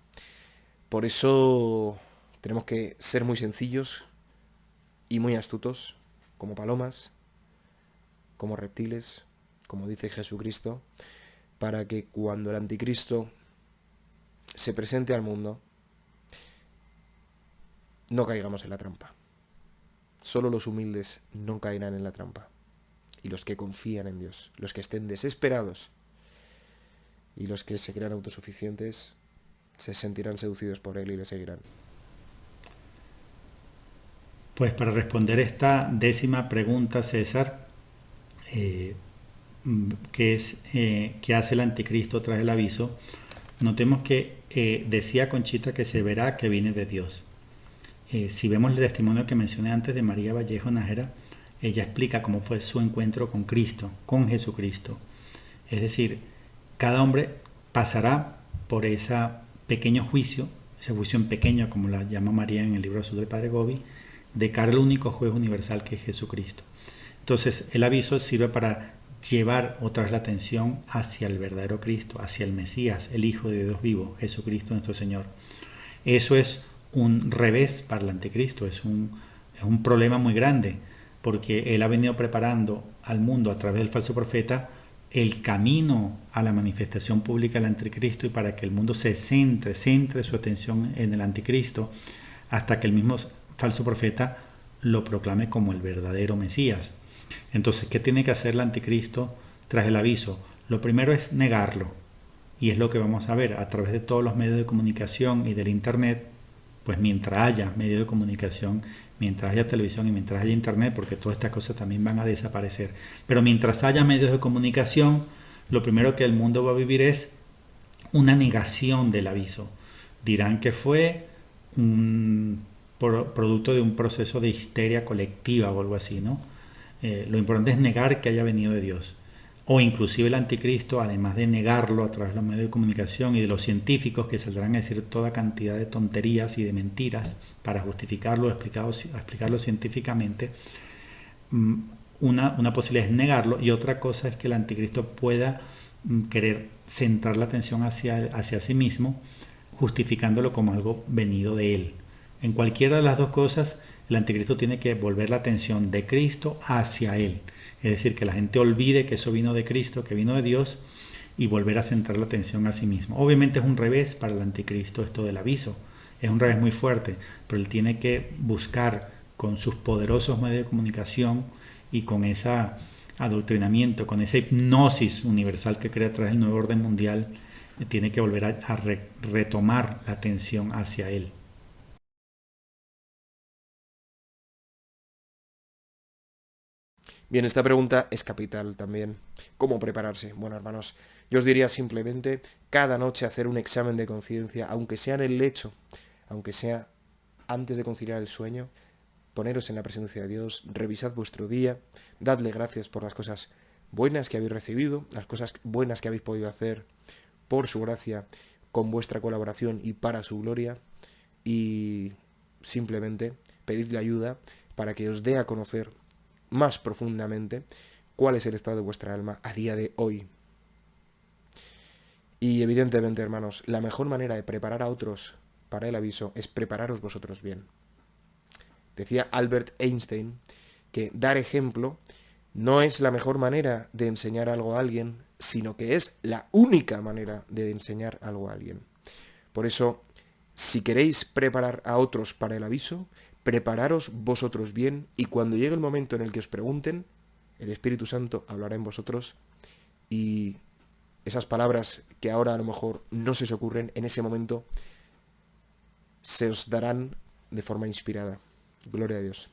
Por eso tenemos que ser muy sencillos y muy astutos, como palomas, como reptiles, como dice Jesucristo, para que cuando el anticristo se presente al mundo, no caigamos en la trampa. Solo los humildes no caerán en la trampa. Y los que confían en Dios, los que estén desesperados y los que se crean autosuficientes, se sentirán seducidos por Él y le seguirán. Pues para responder esta 10ª pregunta, César, ¿qué hace el anticristo tras el aviso? Notemos que decía Conchita que se verá que viene de Dios. Si vemos el testimonio que mencioné antes de María Vallejo Nájera, ella explica cómo fue su encuentro con Cristo, con Jesucristo. Es decir, cada hombre pasará por ese pequeño juicio, ese juicio en pequeño, como la llama María en el libro azul del Padre Gobi, de cara al único juez universal que es Jesucristo. Entonces, el aviso sirve para llevar otra vez la atención hacia el verdadero Cristo, hacia el Mesías, el Hijo de Dios vivo, Jesucristo nuestro Señor. Eso es un revés para el anticristo, es un problema muy grande, porque él ha venido preparando al mundo a través del falso profeta el camino a la manifestación pública del anticristo, y para que el mundo se centre su atención en el anticristo hasta que el mismo falso profeta lo proclame como el verdadero Mesías. Entonces, ¿qué tiene que hacer el anticristo tras el aviso? Lo primero es negarlo, y es lo que vamos a ver a través de todos los medios de comunicación y del internet. Pues mientras haya medios de comunicación, mientras haya televisión y mientras haya internet, porque todas estas cosas también van a desaparecer, pero mientras haya medios de comunicación, lo primero que el mundo va a vivir es una negación del aviso. Dirán que fue un producto de un proceso de histeria colectiva o algo así, ¿no? Lo importante es negar que haya venido de Dios. O inclusive el anticristo, además de negarlo a través de los medios de comunicación y de los científicos, que saldrán a decir toda cantidad de tonterías y de mentiras para justificarlo, explicarlo científicamente, Una posibilidad es negarlo y otra cosa es que el anticristo pueda querer centrar la atención hacia sí mismo, justificándolo como algo venido de él. En cualquiera de las dos cosas, el anticristo tiene que volver la atención de Cristo hacia él. Es decir, que la gente olvide que eso vino de Cristo, que vino de Dios, y volver a centrar la atención a sí mismo. Obviamente es un revés para el anticristo esto del aviso. Es un revés muy fuerte, pero él tiene que buscar con sus poderosos medios de comunicación y con ese adoctrinamiento, con esa hipnosis universal que crea a través del nuevo orden mundial, tiene que volver a retomar la atención hacia él. Bien, esta pregunta es capital también. ¿Cómo prepararse? Bueno, hermanos, yo os diría simplemente cada noche hacer un examen de conciencia, aunque sea en el lecho, aunque sea antes de conciliar el sueño, poneros en la presencia de Dios, revisad vuestro día, dadle gracias por las cosas buenas que habéis recibido, las cosas buenas que habéis podido hacer por su gracia, con vuestra colaboración y para su gloria, y simplemente pedidle ayuda para que os dé a conocer más profundamente cuál es el estado de vuestra alma a día de hoy. Y evidentemente, hermanos, la mejor manera de preparar a otros para el aviso es prepararos vosotros bien. Decía Albert Einstein que dar ejemplo no es la mejor manera de enseñar algo a alguien, sino que es la única manera de enseñar algo a alguien. Por eso, si queréis preparar a otros para el aviso, prepararos vosotros bien, y cuando llegue el momento en el que os pregunten, el Espíritu Santo hablará en vosotros, y esas palabras que ahora a lo mejor no se os ocurren, en ese momento se os darán de forma inspirada. Gloria a Dios.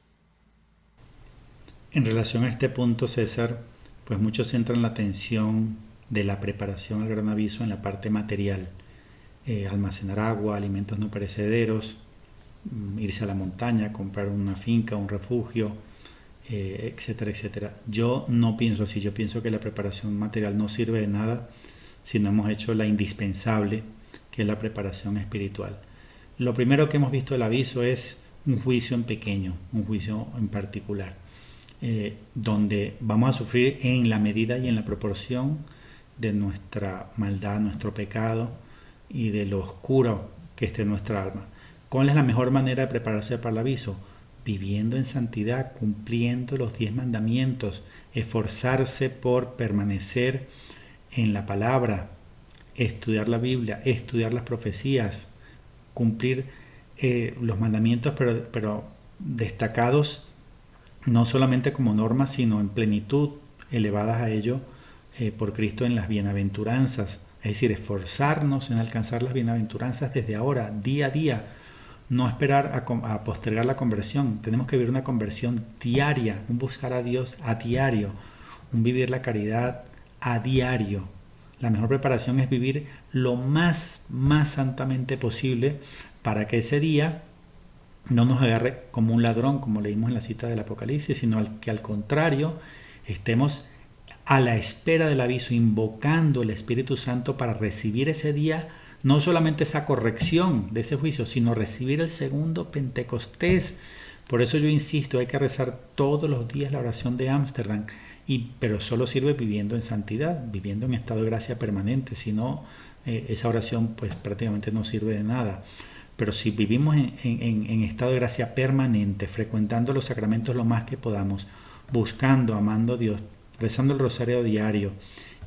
En relación a este punto, César, pues muchos centran la atención de la preparación al gran aviso en la parte material. Almacenar agua, alimentos no perecederos, irse a la montaña, comprar una finca, un refugio, etcétera, etcétera. Yo no pienso así, yo pienso que la preparación material no sirve de nada si no hemos hecho la indispensable, que es la preparación espiritual. Lo primero que hemos visto del aviso es un juicio en pequeño, un juicio en particular, donde vamos a sufrir en la medida y en la proporción de nuestra maldad, nuestro pecado y de lo oscuro que esté en nuestra alma. ¿Cuál es la mejor manera de prepararse para el aviso? Viviendo en santidad, cumpliendo los 10 mandamientos, esforzarse por permanecer en la palabra, estudiar la Biblia, estudiar las profecías, cumplir los mandamientos, pero destacados no solamente como normas, sino en plenitud, elevadas a ello por Cristo en las bienaventuranzas. Es decir, esforzarnos en alcanzar las bienaventuranzas desde ahora, día a día. No esperar a postergar la conversión. Tenemos que vivir una conversión diaria, un buscar a Dios a diario, un vivir la caridad a diario. La mejor preparación es vivir lo más santamente posible para que ese día no nos agarre como un ladrón, como leímos en la cita del Apocalipsis, sino que al contrario estemos a la espera del aviso, invocando el Espíritu Santo para recibir ese día, no solamente esa corrección de ese juicio, sino recibir el segundo Pentecostés. Por eso yo insisto, hay que rezar todos los días la oración de Ámsterdam, pero solo sirve viviendo en santidad, viviendo en estado de gracia permanente, si no, esa oración pues prácticamente no sirve de nada. Pero si vivimos en estado de gracia permanente, frecuentando los sacramentos lo más que podamos, buscando, amando a Dios, rezando el rosario diario,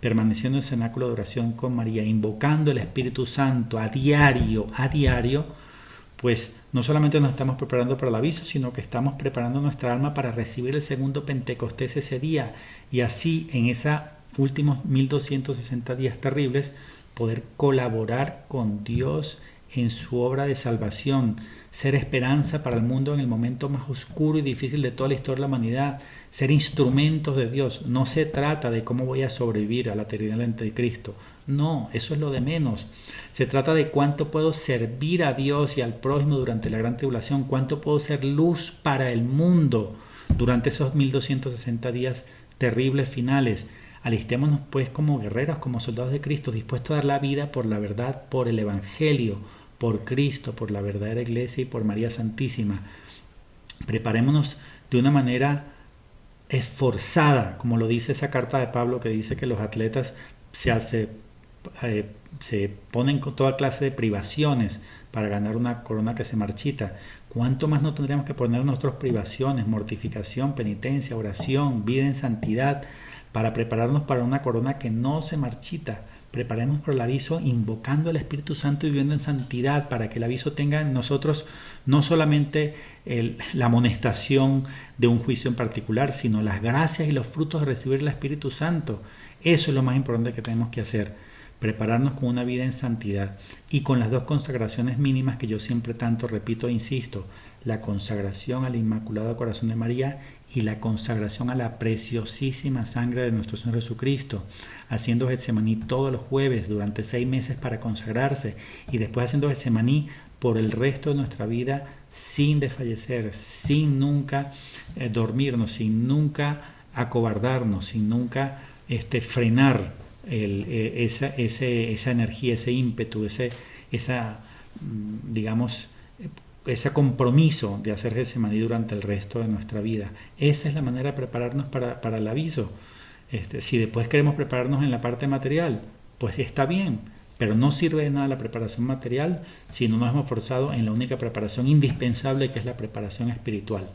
permaneciendo en cenáculo de oración con María, invocando el Espíritu Santo a diario, pues no solamente nos estamos preparando para el aviso, sino que estamos preparando nuestra alma para recibir el segundo Pentecostés ese día, y así en esos últimos 1260 días terribles poder colaborar con Dios en su obra de salvación, ser esperanza para el mundo en el momento más oscuro y difícil de toda la historia de la humanidad, ser instrumentos de Dios. No se trata de cómo voy a sobrevivir a la eternidad del anticristo, no, eso es lo de menos. Se trata de cuánto puedo servir a Dios y al prójimo durante la gran tribulación, cuánto puedo ser luz para el mundo durante esos 1260 días terribles finales. Alistémonos pues como guerreros, como soldados de Cristo, dispuestos a dar la vida por la verdad, por el Evangelio, por Cristo, por la verdadera Iglesia y por María Santísima. Preparémonos de una manera esforzada, como lo dice esa carta de Pablo que dice que los atletas eh, se ponen con toda clase de privaciones para ganar una corona que se marchita. ¿Cuánto más no tendríamos que poner nosotros privaciones, mortificación, penitencia, oración, vida en santidad, para prepararnos para una corona que no se marchita? Preparemos por el aviso invocando al Espíritu Santo y viviendo en santidad para que el aviso tenga en nosotros no solamente la amonestación de un juicio en particular, sino las gracias y los frutos de recibir el Espíritu Santo. Eso es lo más importante que tenemos que hacer, prepararnos con una vida en santidad y con las dos consagraciones mínimas que yo siempre tanto repito e insisto, la consagración al Inmaculado Corazón de María y la consagración a la preciosísima sangre de nuestro Señor Jesucristo, haciendo Getsemaní todos los jueves durante 6 meses para consagrarse y después haciendo Getsemaní por el resto de nuestra vida sin desfallecer, sin nunca dormirnos, sin nunca acobardarnos, sin nunca frenar esa energía, ese ímpetu, digamos, ese compromiso de hacer Getsemaní durante el resto de nuestra vida. Esa es la manera de prepararnos para el aviso. Si después queremos prepararnos en la parte material, pues está bien, pero no sirve de nada la preparación material si no nos hemos forzado en la única preparación indispensable, que es la preparación espiritual.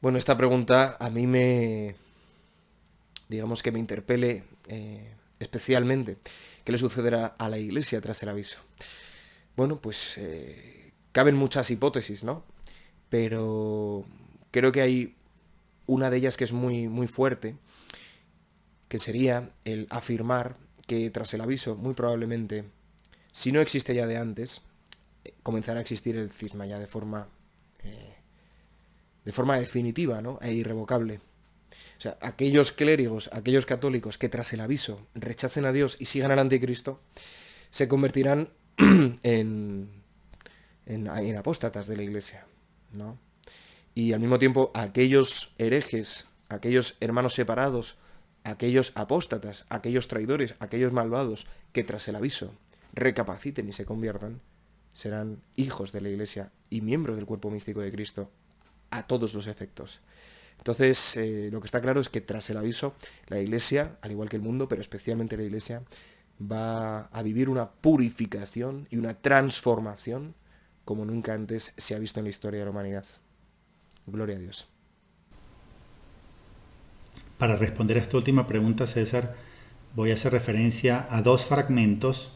Bueno, esta pregunta a mí digamos que me interpele especialmente. ¿Qué le sucederá a la Iglesia tras el aviso? Bueno, pues caben muchas hipótesis, ¿no? Pero creo que hay una de ellas que es muy, muy fuerte, que sería el afirmar que tras el aviso, muy probablemente, si no existe ya de antes, comenzará a existir el cisma ya de forma definitiva, ¿no? E irrevocable. O sea, aquellos clérigos, aquellos católicos que tras el aviso rechacen a Dios y sigan al anticristo, se convertirán en apóstatas de la Iglesia, ¿no? Y al mismo tiempo aquellos herejes, aquellos hermanos separados, aquellos apóstatas, aquellos traidores, aquellos malvados que tras el aviso recapaciten y se conviertan, serán hijos de la Iglesia y miembros del cuerpo místico de Cristo a todos los efectos. Entonces, lo que está claro es que tras el aviso, la Iglesia, al igual que el mundo, pero especialmente la Iglesia, va a vivir una purificación y una transformación como nunca antes se ha visto en la historia de la humanidad. Gloria a Dios. Para responder a esta última pregunta, César, voy a hacer referencia a 2 fragmentos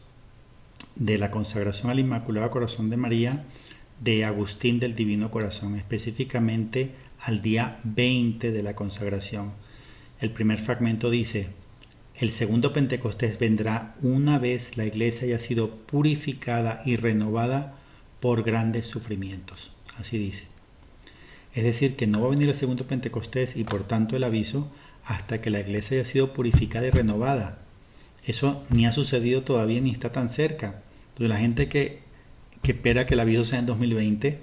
de la consagración al Inmaculado Corazón de María de Agustín del Divino Corazón, específicamente al día 20 de la consagración. El primer fragmento dice: el segundo Pentecostés vendrá una vez la Iglesia haya sido purificada y renovada por grandes sufrimientos. Así dice. Es decir, que no va a venir el segundo Pentecostés y por tanto el aviso hasta que la Iglesia haya sido purificada y renovada. Eso ni ha sucedido todavía ni está tan cerca. Entonces la gente que espera que el aviso sea en 2020,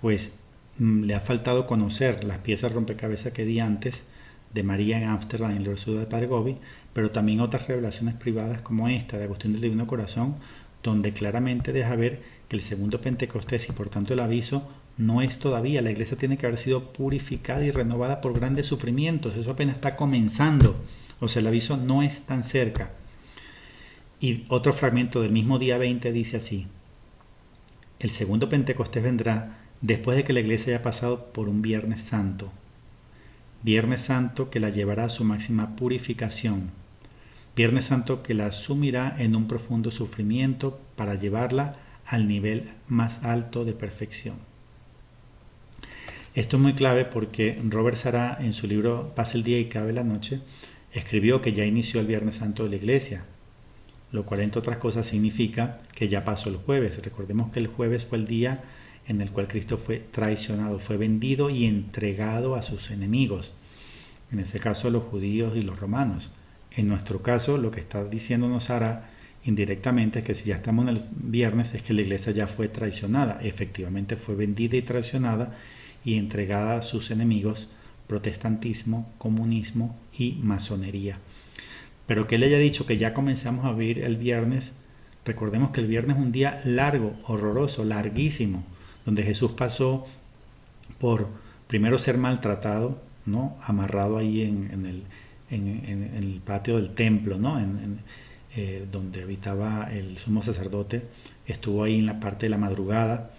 pues le ha faltado conocer las piezas rompecabezas que di antes de María en Ámsterdam y el Verso de Padre Gobi, pero también otras revelaciones privadas como esta de Agustín del Divino Corazón, donde claramente deja ver que el segundo Pentecostés y por tanto el aviso no es todavía. La Iglesia tiene que haber sido purificada y renovada por grandes sufrimientos. Eso apenas está comenzando. O sea, el aviso no es tan cerca. Y otro fragmento del mismo día 20 dice así: el segundo Pentecostés vendrá después de que la Iglesia haya pasado por un Viernes Santo. Viernes Santo que la llevará a su máxima purificación. Viernes Santo que la sumirá en un profundo sufrimiento para llevarla al nivel más alto de perfección. Esto es muy clave porque Robert Sará, en su libro Pasa el día y cabe la noche, escribió que ya inició el Viernes Santo de la Iglesia, lo cual entre otras cosas significa que ya pasó el jueves. Recordemos que el jueves fue el día en el cual Cristo fue traicionado, fue vendido y entregado a sus enemigos, en ese caso los judíos y los romanos. En nuestro caso, lo que está diciéndonos Sara indirectamente es que si ya estamos en el viernes es que la Iglesia ya fue traicionada, efectivamente fue vendida y traicionada y entregada a sus enemigos, protestantismo, comunismo y masonería. Pero que él haya dicho que ya comenzamos a vivir el viernes Recordemos que el viernes es un día largo, horroroso, larguísimo, donde Jesús pasó por primero ser maltratado, ¿no? Amarrado ahí en el patio del templo, ¿no? Donde habitaba el sumo sacerdote. Estuvo ahí en la parte de la madrugada.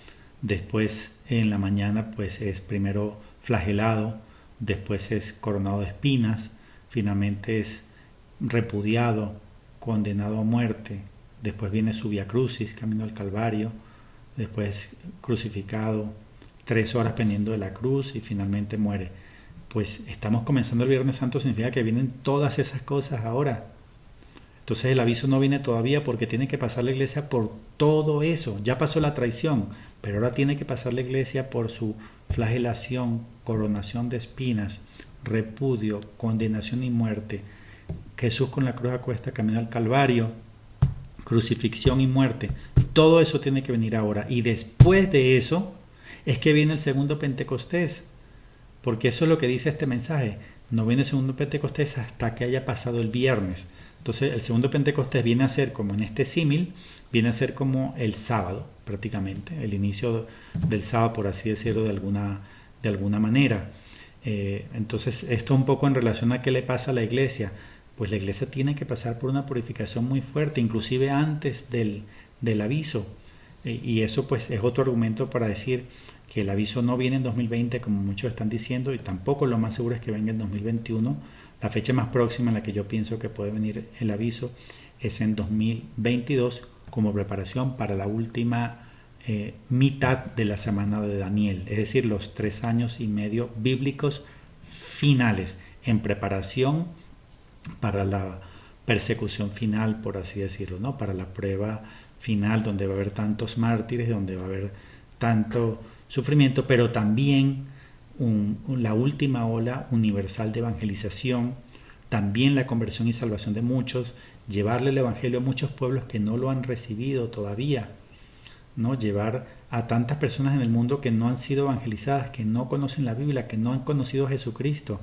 Después en la mañana pues es primero flagelado, después es coronado de espinas, finalmente es repudiado, condenado a muerte, después viene su vía crucis, camino al Calvario, después crucificado, 3 horas pendiendo de la cruz y finalmente muere. Pues estamos comenzando el Viernes Santo, significa que vienen todas esas cosas ahora. Entonces el aviso no viene todavía porque tiene que pasar la iglesia por todo eso. Ya pasó la traición, pero ahora tiene que pasar la iglesia por su flagelación, coronación de espinas, repudio, condenación y muerte. Jesús con la cruz a cuesta, camino al Calvario, crucifixión y muerte. Todo eso tiene que venir ahora. Y después de eso es que viene el segundo Pentecostés. Porque eso es lo que dice este mensaje. No viene el segundo Pentecostés hasta que haya pasado el viernes. Entonces el segundo Pentecostés viene a ser como en este símil, viene a ser como el sábado prácticamente, el inicio del sábado, por así decirlo de alguna manera. Entonces esto un poco en relación a qué le pasa a la iglesia. Pues la iglesia tiene que pasar por una purificación muy fuerte, inclusive antes del aviso. Y eso pues es otro argumento para decir que el aviso no viene en 2020 como muchos están diciendo, y tampoco lo más seguro es que venga en 2021. La fecha más próxima en la que yo pienso que puede venir el aviso es en 2022 como preparación para la última mitad de la semana de Daniel, es decir, los 3 años y medio bíblicos finales en preparación para la persecución final, por así decirlo, ¿no? Para la prueba final donde va a haber tantos mártires, donde va a haber tanto sufrimiento, pero también la última ola universal de evangelización, también la conversión y salvación de muchos, llevarle el evangelio a muchos pueblos que no lo han recibido todavía, ¿no? Llevar a tantas personas en el mundo que no han sido evangelizadas, que no conocen la Biblia, que no han conocido a Jesucristo.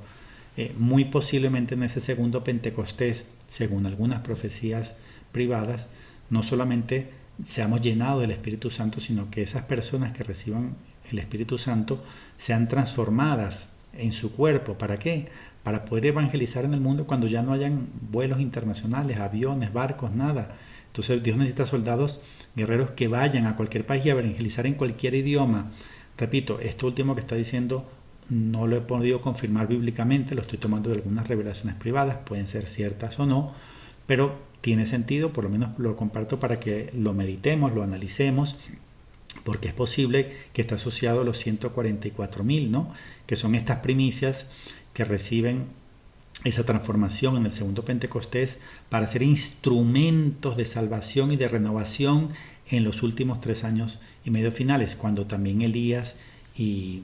Muy posiblemente en ese segundo Pentecostés, según algunas profecías privadas, no solamente seamos llenados del Espíritu Santo, sino que esas personas que reciban el Espíritu Santo sean transformadas en su cuerpo. ¿Para qué? Para poder evangelizar en el mundo cuando ya no hayan vuelos internacionales, aviones, barcos, nada. Entonces Dios necesita soldados, guerreros que vayan a cualquier país y a evangelizar en cualquier idioma. Repito, esto último que está diciendo no lo he podido confirmar bíblicamente, lo estoy tomando de algunas revelaciones privadas, pueden ser ciertas o no, pero tiene sentido, por lo menos lo comparto para que lo meditemos, lo analicemos, porque es posible que está asociado a los 144.000, ¿no? Que son estas primicias que reciben esa transformación en el segundo Pentecostés para ser instrumentos de salvación y de renovación en los últimos 3 años y medio finales, cuando también Elías y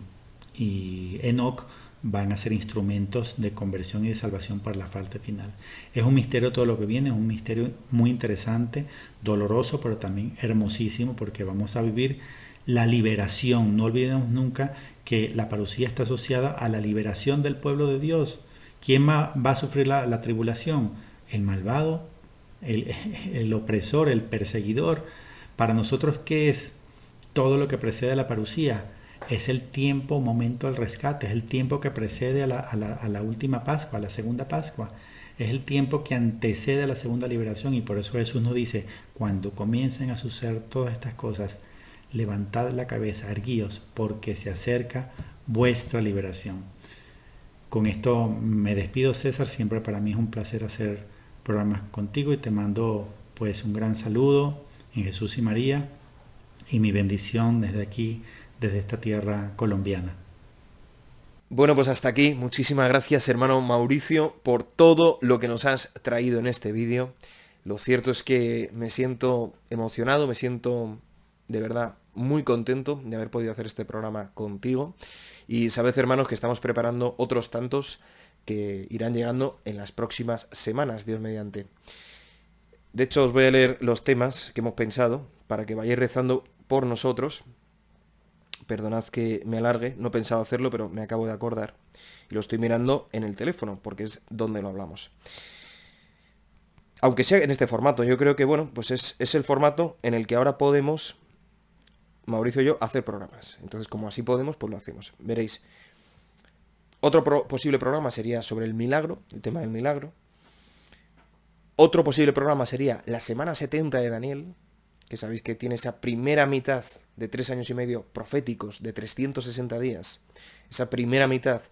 Enoc van a ser instrumentos de conversión y de salvación para la parte final. Es un misterio todo lo que viene, es un misterio muy interesante, doloroso, pero también hermosísimo, porque vamos a vivir la liberación. No olvidemos nunca que la parucía está asociada a la liberación del pueblo de Dios. ¿Quién va a sufrir la tribulación? El malvado, el opresor, el perseguidor. Para nosotros, ¿qué es todo lo que precede a la parucía? Es el tiempo, momento del rescate, es el tiempo que precede a la última Pascua, a la segunda Pascua. Es el tiempo que antecede a la segunda liberación, y por eso Jesús nos dice, cuando comiencen a suceder todas estas cosas, levantad la cabeza, erguíos, porque se acerca vuestra liberación. Con esto me despido, César. Siempre para mí es un placer hacer programas contigo y te mando pues un gran saludo en Jesús y María y mi bendición desde aquí, desde esta tierra colombiana. Bueno, pues hasta aquí. Muchísimas gracias, hermano Mauricio, por todo lo que nos has traído en este vídeo. Lo cierto es que me siento emocionado, me siento de verdad muy contento de haber podido hacer este programa contigo. Y sabed, hermanos, que estamos preparando otros tantos que irán llegando en las próximas semanas, Dios mediante. De hecho, os voy a leer los temas que hemos pensado para que vayáis rezando por nosotros. Perdonad que me alargue, no pensaba hacerlo, pero me acabo de acordar. Y lo estoy mirando en el teléfono, porque es donde lo hablamos. Aunque sea en este formato, yo creo que, bueno, pues es el formato en el que ahora podemos, Mauricio y yo, hacer programas. Entonces, como así podemos, pues lo hacemos. Veréis. Otro posible programa sería sobre el milagro, el tema del milagro. Otro posible programa sería la semana 70 de Daniel, que sabéis que tiene esa primera mitad de 3 años y medio proféticos de 360 días. Esa primera mitad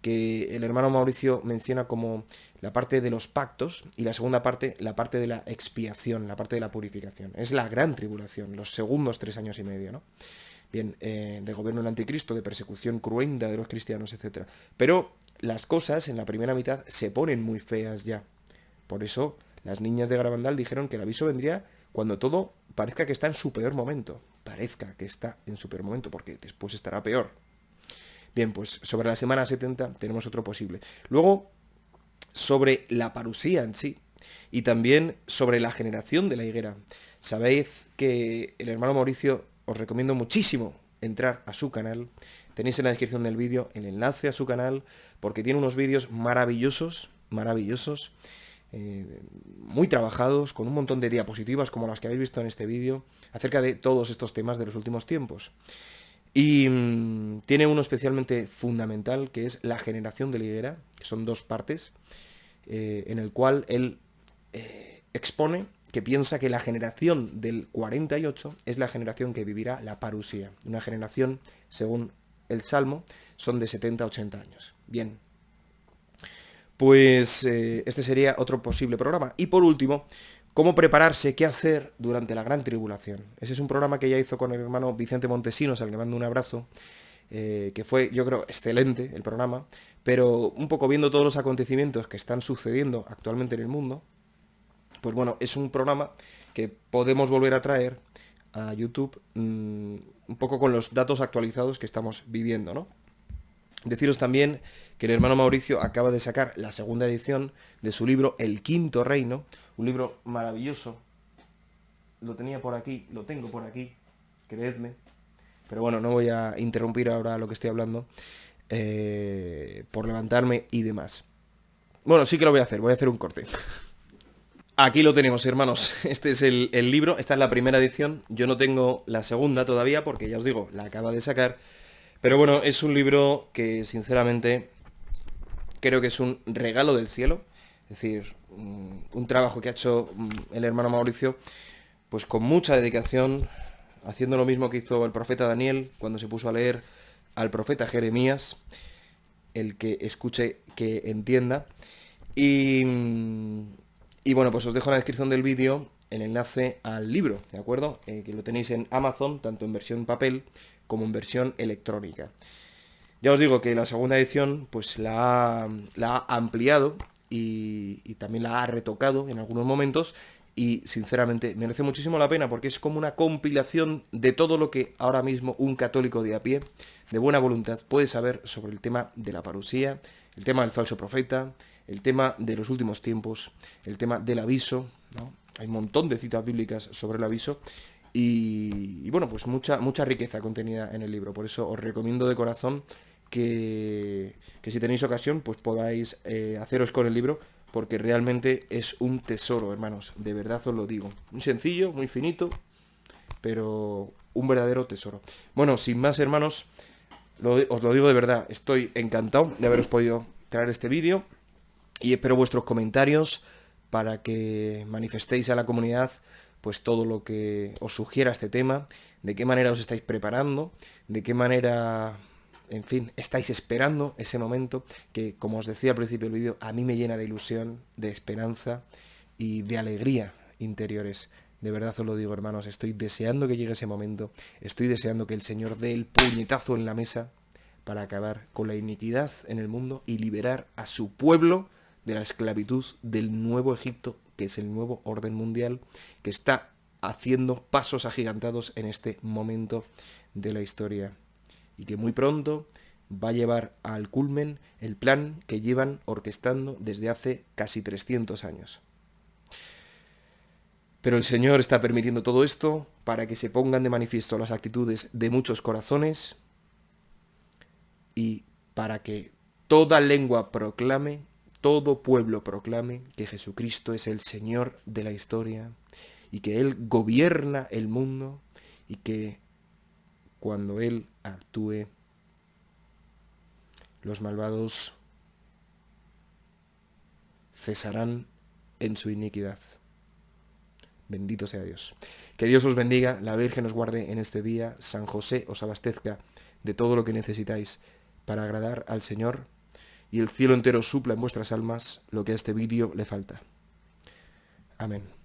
que el hermano Mauricio menciona como la parte de los pactos y la segunda parte, la parte de la expiación, la parte de la purificación. Es la gran tribulación, los segundos 3 años y medio, ¿no? Bien, de gobierno del anticristo, de persecución cruenta de los cristianos, etc. Pero las cosas en la primera mitad se ponen muy feas ya. Por eso las niñas de Garabandal dijeron que el aviso vendría cuando todo parezca que está en su peor momento. Parezca que está en su peor momento, porque después estará peor. Bien, pues sobre la semana 70 tenemos otro posible. Luego, sobre la parusía en sí, y también sobre la generación de la higuera. Sabéis que el hermano Mauricio, os recomiendo muchísimo entrar a su canal. Tenéis en la descripción del vídeo el enlace a su canal, porque tiene unos vídeos maravillosos, maravillosos, muy trabajados, con un montón de diapositivas como las que habéis visto en este vídeo, acerca de todos estos temas de los últimos tiempos. Y tiene uno especialmente fundamental, que es la generación de la higuera, que son 2 partes, en el cual él expone que piensa que la generación del 48 es la generación que vivirá la parusía. Una generación, según el Salmo, son de 70 a 80 años. Bien, pues este sería otro posible programa. Y por último, cómo prepararse, qué hacer durante la gran tribulación. Ese es un programa que ya hizo con el hermano Vicente Montesinos, al que le mando un abrazo, que fue, yo creo, excelente el programa, pero un poco viendo todos los acontecimientos que están sucediendo actualmente en el mundo, pues bueno, es un programa que podemos volver a traer a YouTube un poco con los datos actualizados que estamos viviendo, ¿no? Deciros también que el hermano Mauricio acaba de sacar la segunda edición de su libro El Quinto Reino, un libro maravilloso. Lo tenía por aquí, lo tengo por aquí, creedme. Pero bueno, no voy a interrumpir ahora lo que estoy hablando por levantarme y demás. Bueno, sí que lo voy a hacer un corte. Aquí lo tenemos, hermanos. Este es el libro, esta es la primera edición. Yo no tengo la segunda todavía porque, ya os digo, la acaba de sacar. Pero bueno, es un libro que, sinceramente, creo que es un regalo del cielo. Es decir, un trabajo que ha hecho el hermano Mauricio, pues con mucha dedicación, haciendo lo mismo que hizo el profeta Daniel cuando se puso a leer al profeta Jeremías, el que escuche, que entienda. Y bueno, pues os dejo en la descripción del vídeo el enlace al libro, ¿de acuerdo? Que lo tenéis en Amazon, tanto en versión papel como en versión electrónica. Ya os digo que la segunda edición pues la ha ampliado y también la ha retocado en algunos momentos, y sinceramente merece muchísimo la pena porque es como una compilación de todo lo que ahora mismo un católico de a pie, de buena voluntad, puede saber sobre el tema de la parusía, el tema del falso profeta, el tema de los últimos tiempos, el tema del aviso, ¿no? Hay un montón de citas bíblicas sobre el aviso y bueno, pues mucha riqueza contenida en el libro. Por eso os recomiendo de corazón que si tenéis ocasión pues podáis haceros con el libro, porque realmente es un tesoro, hermanos, de verdad os lo digo. Muy sencillo, muy finito, pero un verdadero tesoro. Bueno, sin más, hermanos, os lo digo de verdad, estoy encantado de haberos podido traer este vídeo y espero vuestros comentarios para que manifestéis a la comunidad pues todo lo que os sugiera este tema, de qué manera os estáis preparando, de qué manera, en fin, estáis esperando ese momento que, como os decía al principio del vídeo, a mí me llena de ilusión, de esperanza y de alegría interiores. De verdad os lo digo, hermanos, estoy deseando que llegue ese momento, estoy deseando que el Señor dé el puñetazo en la mesa para acabar con la iniquidad en el mundo y liberar a su pueblo de la esclavitud del nuevo Egipto, que es el nuevo orden mundial, que está haciendo pasos agigantados en este momento de la historia, y que muy pronto va a llevar al culmen el plan que llevan orquestando desde hace casi 300 años. Pero el Señor está permitiendo todo esto para que se pongan de manifiesto las actitudes de muchos corazones y para que toda lengua proclame todo pueblo proclame que Jesucristo es el Señor de la historia y que Él gobierna el mundo y que cuando Él actúe, los malvados cesarán en su iniquidad. Bendito sea Dios. Que Dios os bendiga, la Virgen os guarde en este día, San José os abastezca de todo lo que necesitáis para agradar al Señor y el cielo entero supla en vuestras almas lo que a este vídeo le falta. Amén.